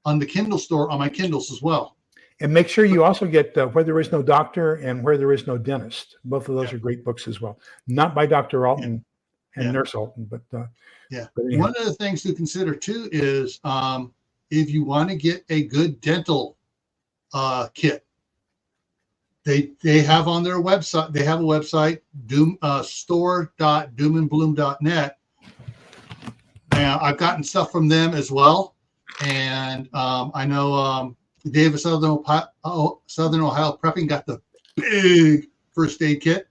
the Kindle store on my Kindles as well. And make sure you also get Where There Is No Doctor and Where There Is No Dentist. Both of those are great books as well. Not by Dr. Alton and Nurse Alton, but But anyhow. One of the things to consider too is if you want to get a good dental kit, they have on their website. They have a website, store.doomandbloom.net. And I've gotten stuff from them as well, and I know. Davis Southern Ohio Prepping got the big first aid kit,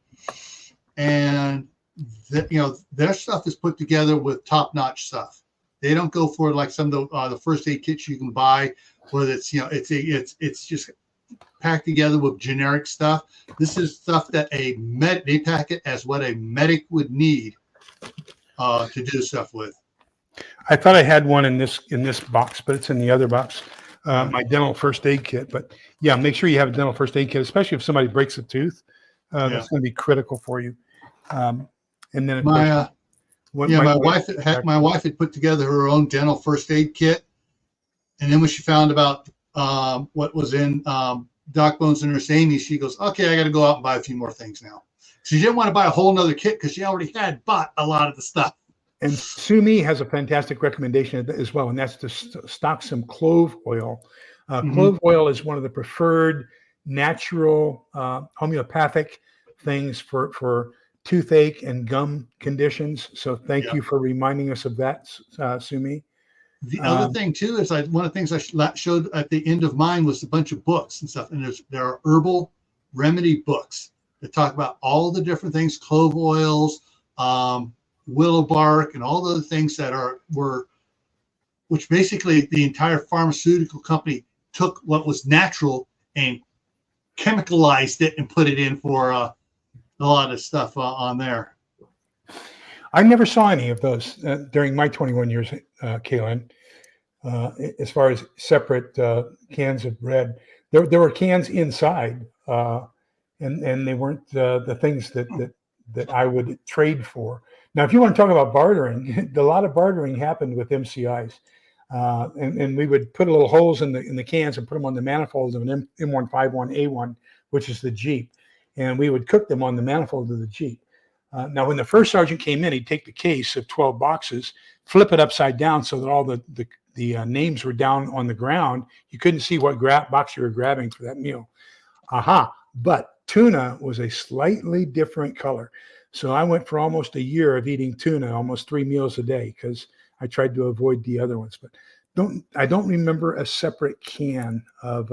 and their stuff is put together with top-notch stuff. They don't go for like some of the first aid kits you can buy, where it's it's just packed together with generic stuff. This is stuff that they pack it as what a medic would need to do stuff with. I thought I had one in this box, but it's in the other box. My dental first aid kit. But yeah, make sure you have a dental first aid kit, especially if somebody breaks a tooth. That's going to be critical for you. And then my wife had put together her own dental first aid kit, and then when she found about what was in Doc Bones and Nurse Amy, she goes, "Okay, I got to go out and buy a few more things now." She didn't want to buy a whole nother kit because she already had bought a lot of the stuff. And Sumi has a fantastic recommendation as well, and that's to stock some clove oil. Clove oil is one of the preferred natural homeopathic things for toothache and gum conditions. So thank you for reminding us of that, Sumi. The other thing too is one of the things I showed at the end of mine was a bunch of books and stuff, and there are herbal remedy books that talk about all the different things, clove oils, willow bark, and all the other things that which basically the entire pharmaceutical company took what was natural and chemicalized it and put it in for a lot of stuff on there. I never saw any of those during my 21 years, Kaylin. As far as separate cans of bread, there were cans inside, and they weren't the things that I would trade for. Now, if you want to talk about bartering, a lot of bartering happened with MCIs, and we would put little holes in the cans and put them on the manifold of an M151A1, which is the Jeep, and we would cook them on the manifold of the Jeep. Now, when the first sergeant came in, he'd take the case of 12 boxes, flip it upside down so that all the names were down on the ground. You couldn't see what box you were grabbing for that meal. But tuna was a slightly different color. So I went for almost a year of eating tuna, almost 3 meals a day, because I tried to avoid the other ones. But I don't remember a separate can of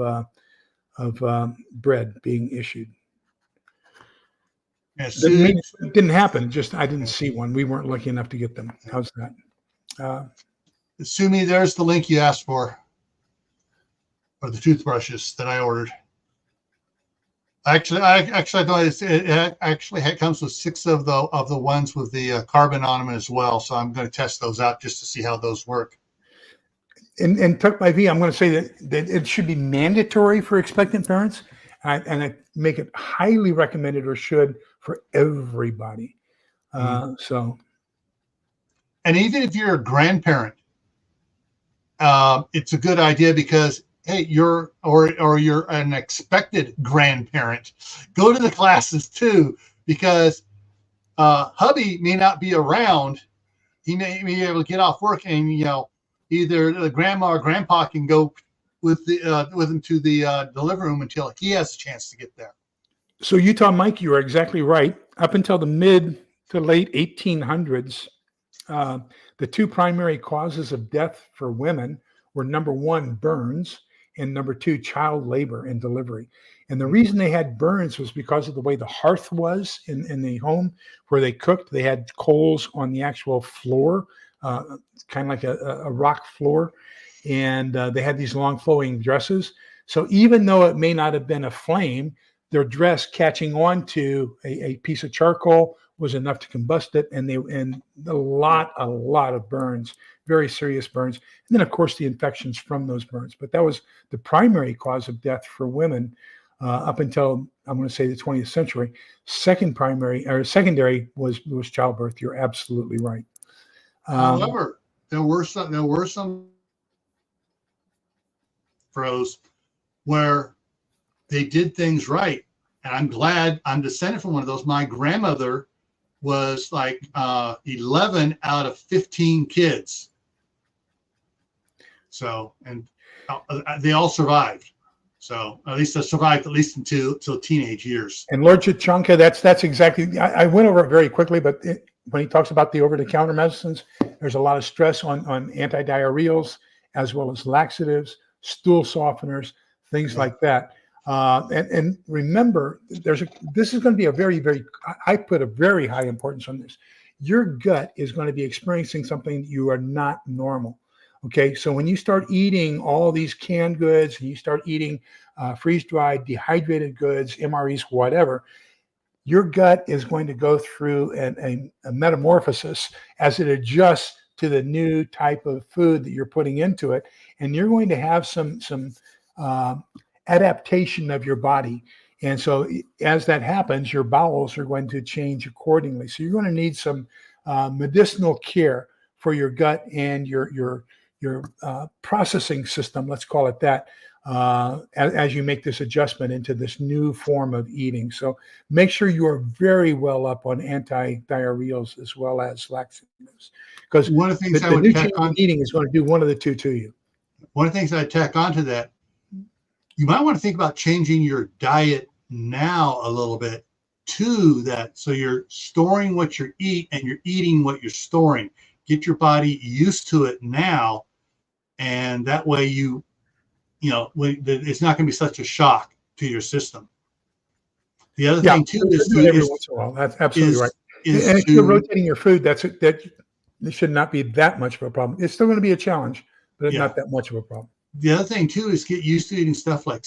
bread being issued. Yes, It didn't happen. Just I didn't see one. We weren't lucky enough to get them. How's that? Sumi, there's the link you asked for the toothbrushes that I ordered. Actually, it actually comes with 6 of the ones with the carbon on them as well. So I'm going to test those out just to see how those work. And Tuck by V, I'm going to say that it should be mandatory for expectant parents, and I make it highly recommended or should for everybody. So, and even if you're a grandparent, it's a good idea because hey, you're an expected grandparent. Go to the classes too, because hubby may not be around. He may be able to get off work, and either the grandma or grandpa can go with him to the delivery room until he has a chance to get there. So Utah Mike, you are exactly right. Up until the mid to late 1800s, the 2 primary causes of death for women were number 1, burns, and number 2, child labor and delivery. And the reason they had burns was because of the way the hearth was in the home where they cooked. They had coals on the actual floor, kind of like a rock floor. And they had these long flowing dresses. So even though it may not have been a flame, their dress catching on to a piece of charcoal was enough to combust it. And a lot of burns, very serious burns. And then, of course, the infections from those burns. But that was the primary cause of death for women up until, I'm going to say, the 20th century. Secondary was childbirth. You're absolutely right. However, there were some pros where they did things right. And I'm glad I'm descended from one of those. My grandmother was like 11 out of 15 kids. So, and they all survived. So at least they survived at least until teenage years. And Lord Chichanka, that's exactly, I went over it very quickly, but when he talks about the over-the-counter medicines, there's a lot of stress on antidiarrheals as well as laxatives, stool softeners, things like that. And remember, this is going to be a very, very, I put a very high importance on this. Your gut is going to be experiencing something that you are not normal. Okay, so when you start eating all these canned goods and you start eating freeze-dried, dehydrated goods, MREs, whatever, your gut is going to go through a metamorphosis as it adjusts to the new type of food that you're putting into it, and you're going to have some adaptation of your body. And so as that happens, your bowels are going to change accordingly. So you're going to need some medicinal care for your gut and your processing system, let's call it that, as you make this adjustment into this new form of eating. So make sure you are very well up on anti-diarrheals as well as laxatives, because one of the things the new change in eating is going to do one of the two to you. One of the things I tack onto that, you might want to think about changing your diet now a little bit to that. So you're storing what you eat and you're eating what you're storing. Get your body used to it now. And that way it's not going to be such a shock to your system. The other thing too is every once in a while. That's absolutely right. And if you're rotating your food, that should not be that much of a problem. It's still going to be a challenge, but it's not that much of a problem. The other thing too is get used to eating stuff like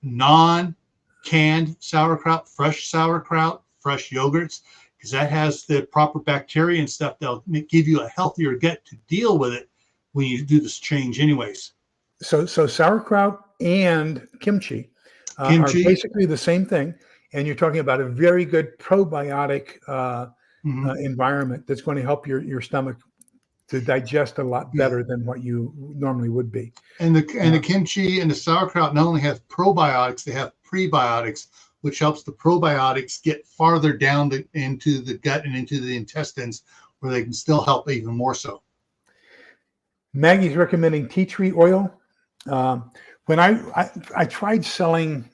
non-canned sauerkraut, fresh yogurts, because that has the proper bacteria and stuff that'll give you a healthier gut to deal with it when you do this change anyways. So sauerkraut and kimchi are basically the same thing. And you're talking about a very good probiotic environment that's going to help your stomach to digest a lot better than what you normally would be. And the kimchi and the sauerkraut not only have probiotics, they have prebiotics, which helps the probiotics get farther down into the gut and into the intestines, where they can still help even more so. Maggie's recommending tea tree oil. When I tried selling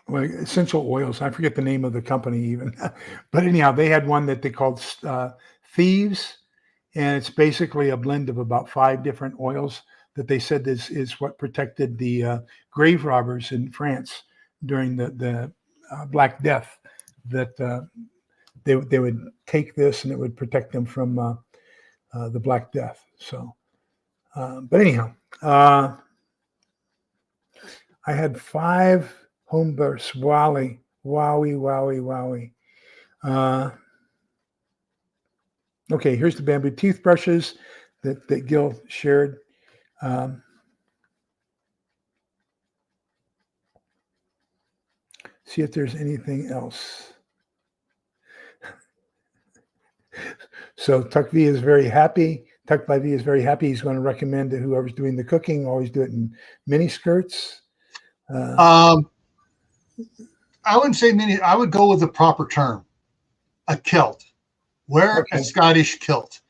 essential oils, I forget the name of the company even, but anyhow, they had one that they called Thieves, and it's basically a blend of about 5 different oils that they said is what protected the grave robbers in France during the Black Death, that they would take this and it would protect them from the Black Death. So, but anyhow, I had 5 home births. Wowie. Okay, here's the bamboo toothbrushes that Gil shared. See if there's anything else. So Tuck V is very happy. Tuck by V is very happy. He's going to recommend to whoever's doing the cooking always do it in mini skirts. I wouldn't say mini. I would go with the proper term, a kilt. Wear a Scottish kilt.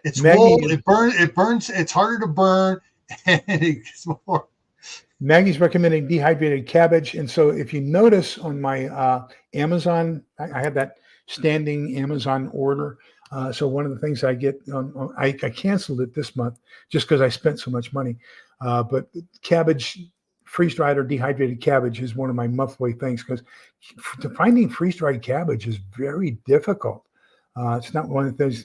It's wool. It burns. It's harder to burn, and it gets more. Maggie's recommending dehydrated cabbage, and so if you notice on my Amazon, I have that standing Amazon order. So one of the things I get, I canceled it this month just because I spent so much money. But cabbage, freeze-dried or dehydrated cabbage is one of my monthly things, because finding freeze-dried cabbage is very difficult. It's not one of those.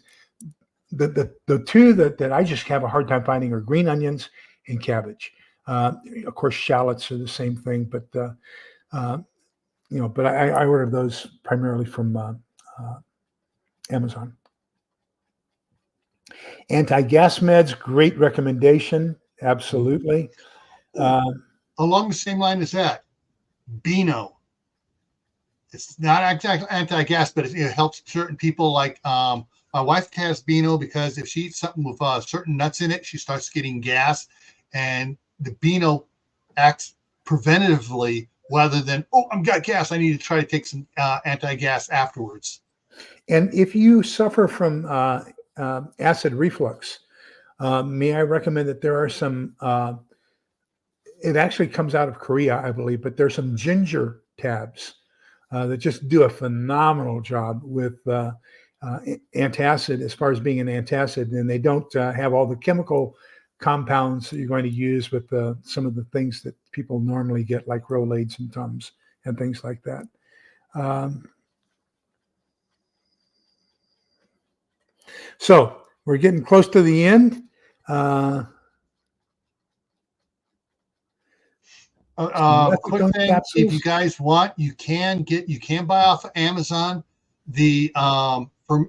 The two that I just have a hard time finding are green onions and cabbage. Of course, shallots are the same thing, but but I order those primarily from Amazon. Anti-gas meds, great recommendation. Absolutely. Along the same line as that, Beano. It's not exactly anti-gas, but it helps certain people. Like my wife has Beano because if she eats something with certain nuts in it, she starts getting gas, and the Beano acts preventatively rather than, I've got gas, I need to try to take some anti-gas afterwards. And if you suffer from acid reflux, may I recommend that there are some, it actually comes out of Korea, I believe, but there's some ginger tabs that just do a phenomenal job with antacid as far as being an antacid, and they don't have all the chemical compounds that you're going to use with some of the things that people normally get, like Rolaids and Tums and things like that. So we're getting close to the end. Quick thing, capsules. if you guys want, you can buy off of Amazon the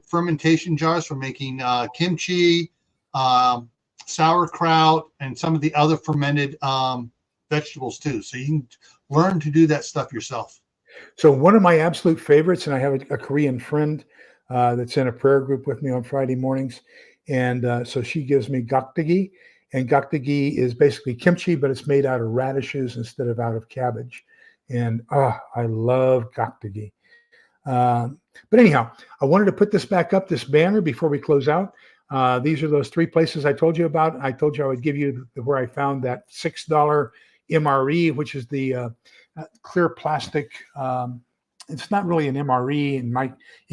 fermentation jars for making kimchi, sauerkraut, and some of the other fermented vegetables too. So you can learn to do that stuff yourself. So one of my absolute favorites, and I have a Korean friend that's in a prayer group with me on Friday mornings, and so she gives me gakdagi, and gakdagi is basically kimchi, but it's made out of radishes instead of out of cabbage, and I love gakdagi. But anyhow, I wanted to put this back up, this banner, before we close out. These are those 3 places I told you about. I told you I would give you where I found that $6 MRE, which is the clear plastic. It's not really an MRE in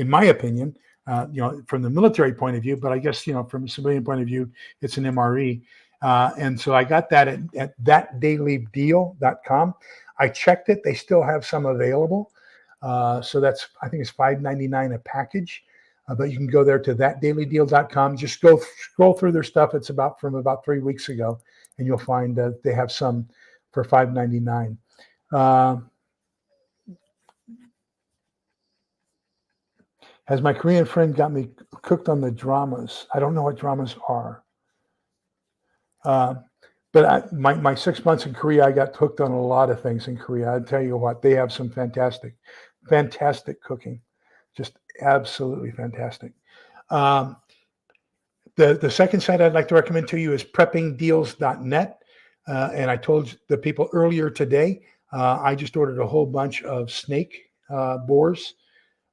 my opinion, from the military point of view, but I guess, from a civilian point of view, it's an MRE. And so I got that at thatdailydeal.com. I checked it. They still have some available. So I think it's $5.99 a package. But you can go there to thatdailydeal.com. Just scroll through their stuff. It's from about 3 weeks ago, and you'll find they have some for $5.99. Has my Korean friend got me cooked on the dramas? I don't know what dramas are. But my 6 months in Korea, I got hooked on a lot of things in Korea. I tell you what, they have some fantastic cooking, just absolutely fantastic. The second site I'd like to recommend to you is preppingdeals.net. And I told the people earlier today, I just ordered a whole bunch of snake bores.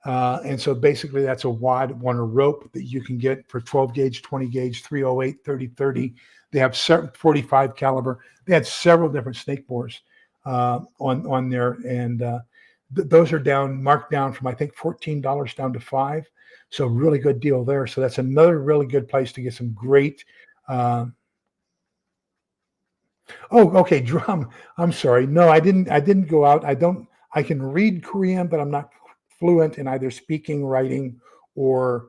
And so basically that's a wad on a rope that you can get for 12 gauge, 20 gauge, 308, 30. They have 45 caliber. They had several different snake bores on there. And those are marked down from, I think, $14 down to $5. So really good deal there. So that's another really good place to get some great. Okay. Drum. I'm sorry. No, I didn't go out. I can read Korean, but I'm not fluent in either speaking, writing, or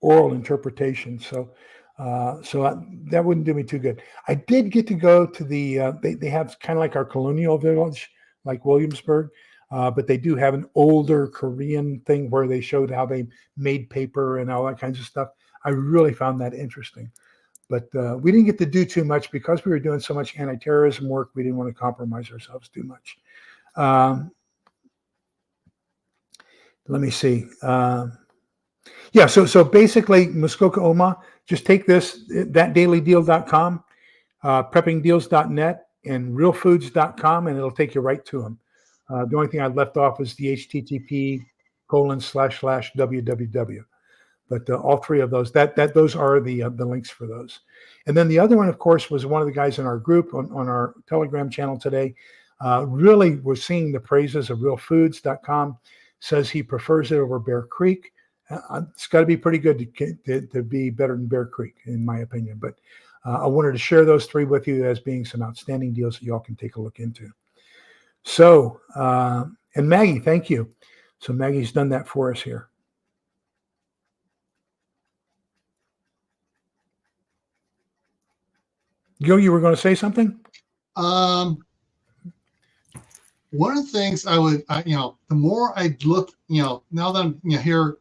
oral interpretation. So that wouldn't do me too good. I did get to go to they have kind of like our colonial village, like Williamsburg, but they do have an older Korean thing where they showed how they made paper and all that kinds of stuff. I really found that interesting. But we didn't get to do too much because we were doing so much anti-terrorism work. We didn't want to compromise ourselves too much. Let me see. Yeah, so basically, Muskoka Oma, just take this, thatdailydeal.com, preppingdeals.net, and realfoods.com, and it'll take you right to them. The only thing I left off was the http://www. But all 3 of those, those are the links for those. And then the other one, of course, was one of the guys in our group on our Telegram channel today. Really was singing the praises of realfoods.com. Says he prefers it over Bear Creek. It's got to be pretty good to be better than Bear Creek, in my opinion. But I wanted to share those 3 with you as being some outstanding deals that y'all can take a look into. So, and Maggie, thank you. So Maggie's done that for us here. Gil, you were going to say something? One of the things the more I look, now that I'm here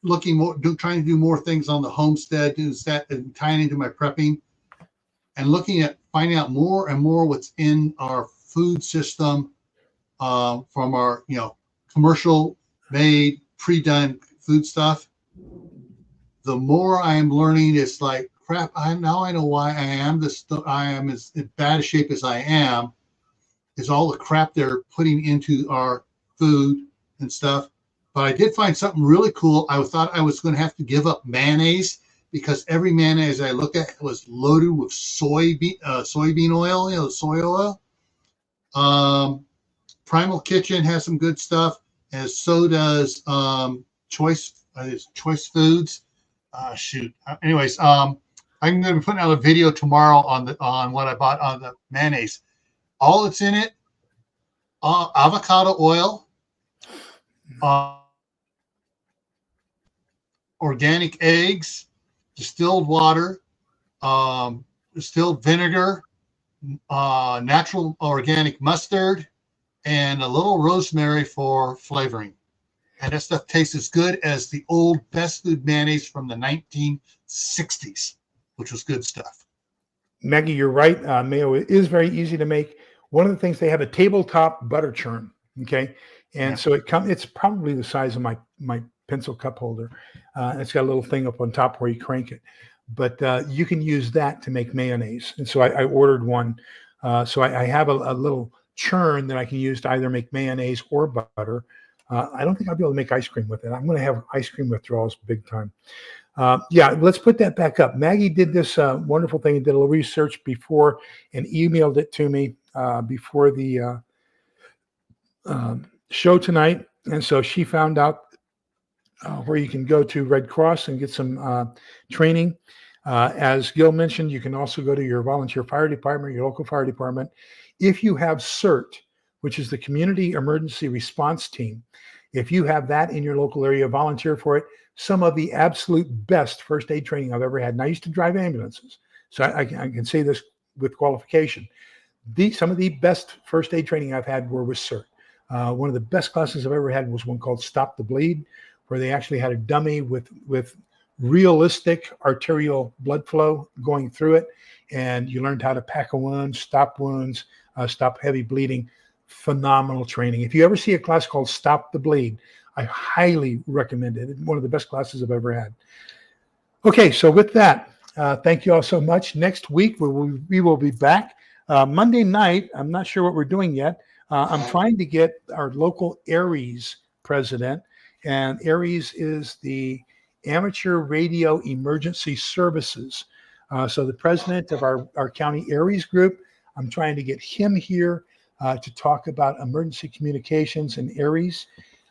looking more, trying to do more things on the homestead, and tying into my prepping, and looking at finding out more and more what's in our food system from our, commercial made, pre-done food stuff. The more I am learning, it's like, crap, I know why I am as bad a shape as I am, is all the crap they're putting into our food and stuff. But I did find something really cool. I thought I was going to have to give up mayonnaise because every mayonnaise I looked at was loaded with soybean oil, soy oil. Primal Kitchen has some good stuff. and so does Choice Foods. Anyways, I'm going to be putting out a video tomorrow on what I bought on the mayonnaise. All that's in it: avocado oil, organic eggs, distilled water, distilled vinegar, natural organic mustard, and a little rosemary for flavoring. And that stuff tastes as good as the old fast food mayonnaise from the 1960s, which was good stuff. Maggie, you're right. Mayo is very easy to make. One of the things, they have a tabletop butter churn. Okay. And so it's probably the size of my pencil cup holder. It's got a little thing up on top where you crank it. But you can use that to make mayonnaise. And so I ordered one. So I have a little churn that I can use to either make mayonnaise or butter. I don't think I'll be able to make ice cream with it. I'm going to have ice cream withdrawals big time. Let's put that back up. Maggie did this wonderful thing and did a little research before and emailed it to me before the show tonight. And so she found out where you can go to Red Cross and get some training. As Gil mentioned, you can also go to your volunteer fire department, your local fire department. If you have CERT, which is the Community Emergency Response Team, if you have that in your local area, volunteer for it. Some of the absolute best first aid training I've ever had. And I used to drive ambulances, so I can say this with qualification. Some of the best first aid training I've had were with CERT. One of the best classes I've ever had was one called Stop the Bleed, where they actually had a dummy with realistic arterial blood flow going through it. And you learned how to pack a wound, stop wounds, stop heavy bleeding. Phenomenal training. If you ever see a class called Stop the Bleed, I highly recommend it. It's one of the best classes I've ever had. Okay, so with that, thank you all so much. Next week, we will be back. Monday night, I'm not sure what we're doing yet. I'm trying to get our local ARES president, and ARES is the Amateur Radio Emergency Services. So the president of our county ARES group, I'm trying to get him here to talk about emergency communications and ARES.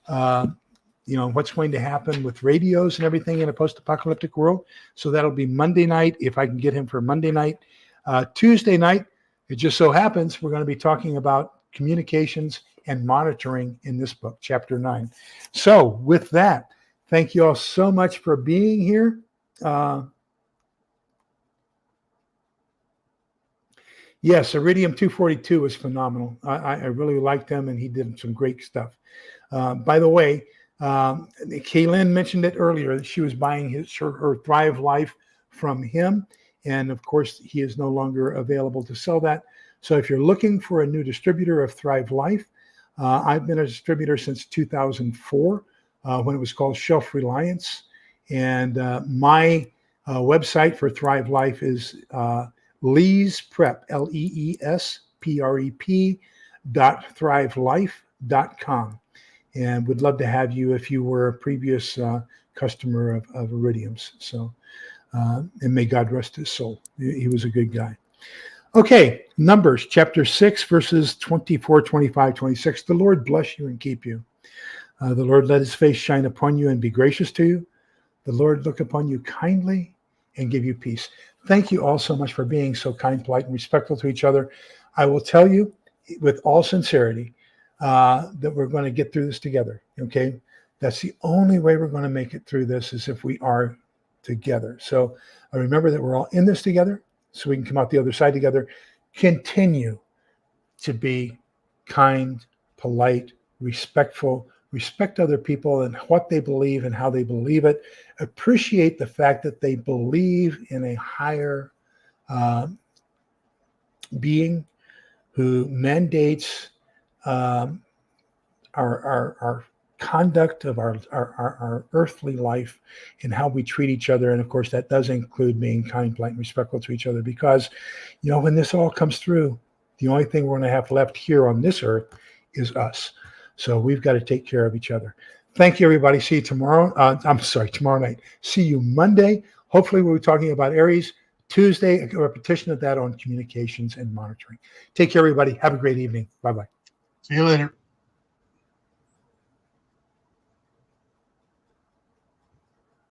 What's going to happen with radios and everything in a post-apocalyptic world. So that'll be Monday night, if I can get him for Monday night. Tuesday night, it just so happens we're going to be talking about communications and monitoring in this book, chapter 9. So with that, thank you all so much for being here. Yes, Iridium 242 was phenomenal. I really liked him, and he did some great stuff. By the way, Kaylin mentioned it earlier that she was buying her Thrive Life from him. And of course, he is no longer available to sell that. So if you're looking for a new distributor of Thrive Life, I've been a distributor since 2004 when it was called Shelf Reliance. And my website for Thrive Life is LeesPrep, LeesPrep.thrivelife.com. And would love to have you if you were a previous customer of Iridium's. So, and may God rest his soul. He was a good guy. Okay, Numbers chapter 6, verses 24, 25, 26. The Lord bless you and keep you. The Lord let his face shine upon you and be gracious to you. The Lord look upon you kindly and give you peace. Thank you all so much for being so kind, polite, and respectful to each other. I will tell you with all sincerity that we're going to get through this together, okay? That's the only way we're going to make it through this, is if we are together. So remember that we're all in this together, so we can come out the other side together. Continue to be kind, polite, respectful. Respect other people and what they believe and how they believe it. Appreciate the fact that they believe in a higher being who mandates our conduct of our earthly life and how we treat each other. And of course, that does include being kind, polite, and respectful to each other, because, when this all comes through, the only thing we're going to have left here on this earth is us. So we've got to take care of each other. Thank you, everybody. See you tomorrow. Tomorrow night. See you Monday. Hopefully we'll be talking about ARES. Tuesday, a repetition of that on communications and monitoring. Take care, everybody. Have a great evening. Bye-bye. See you later.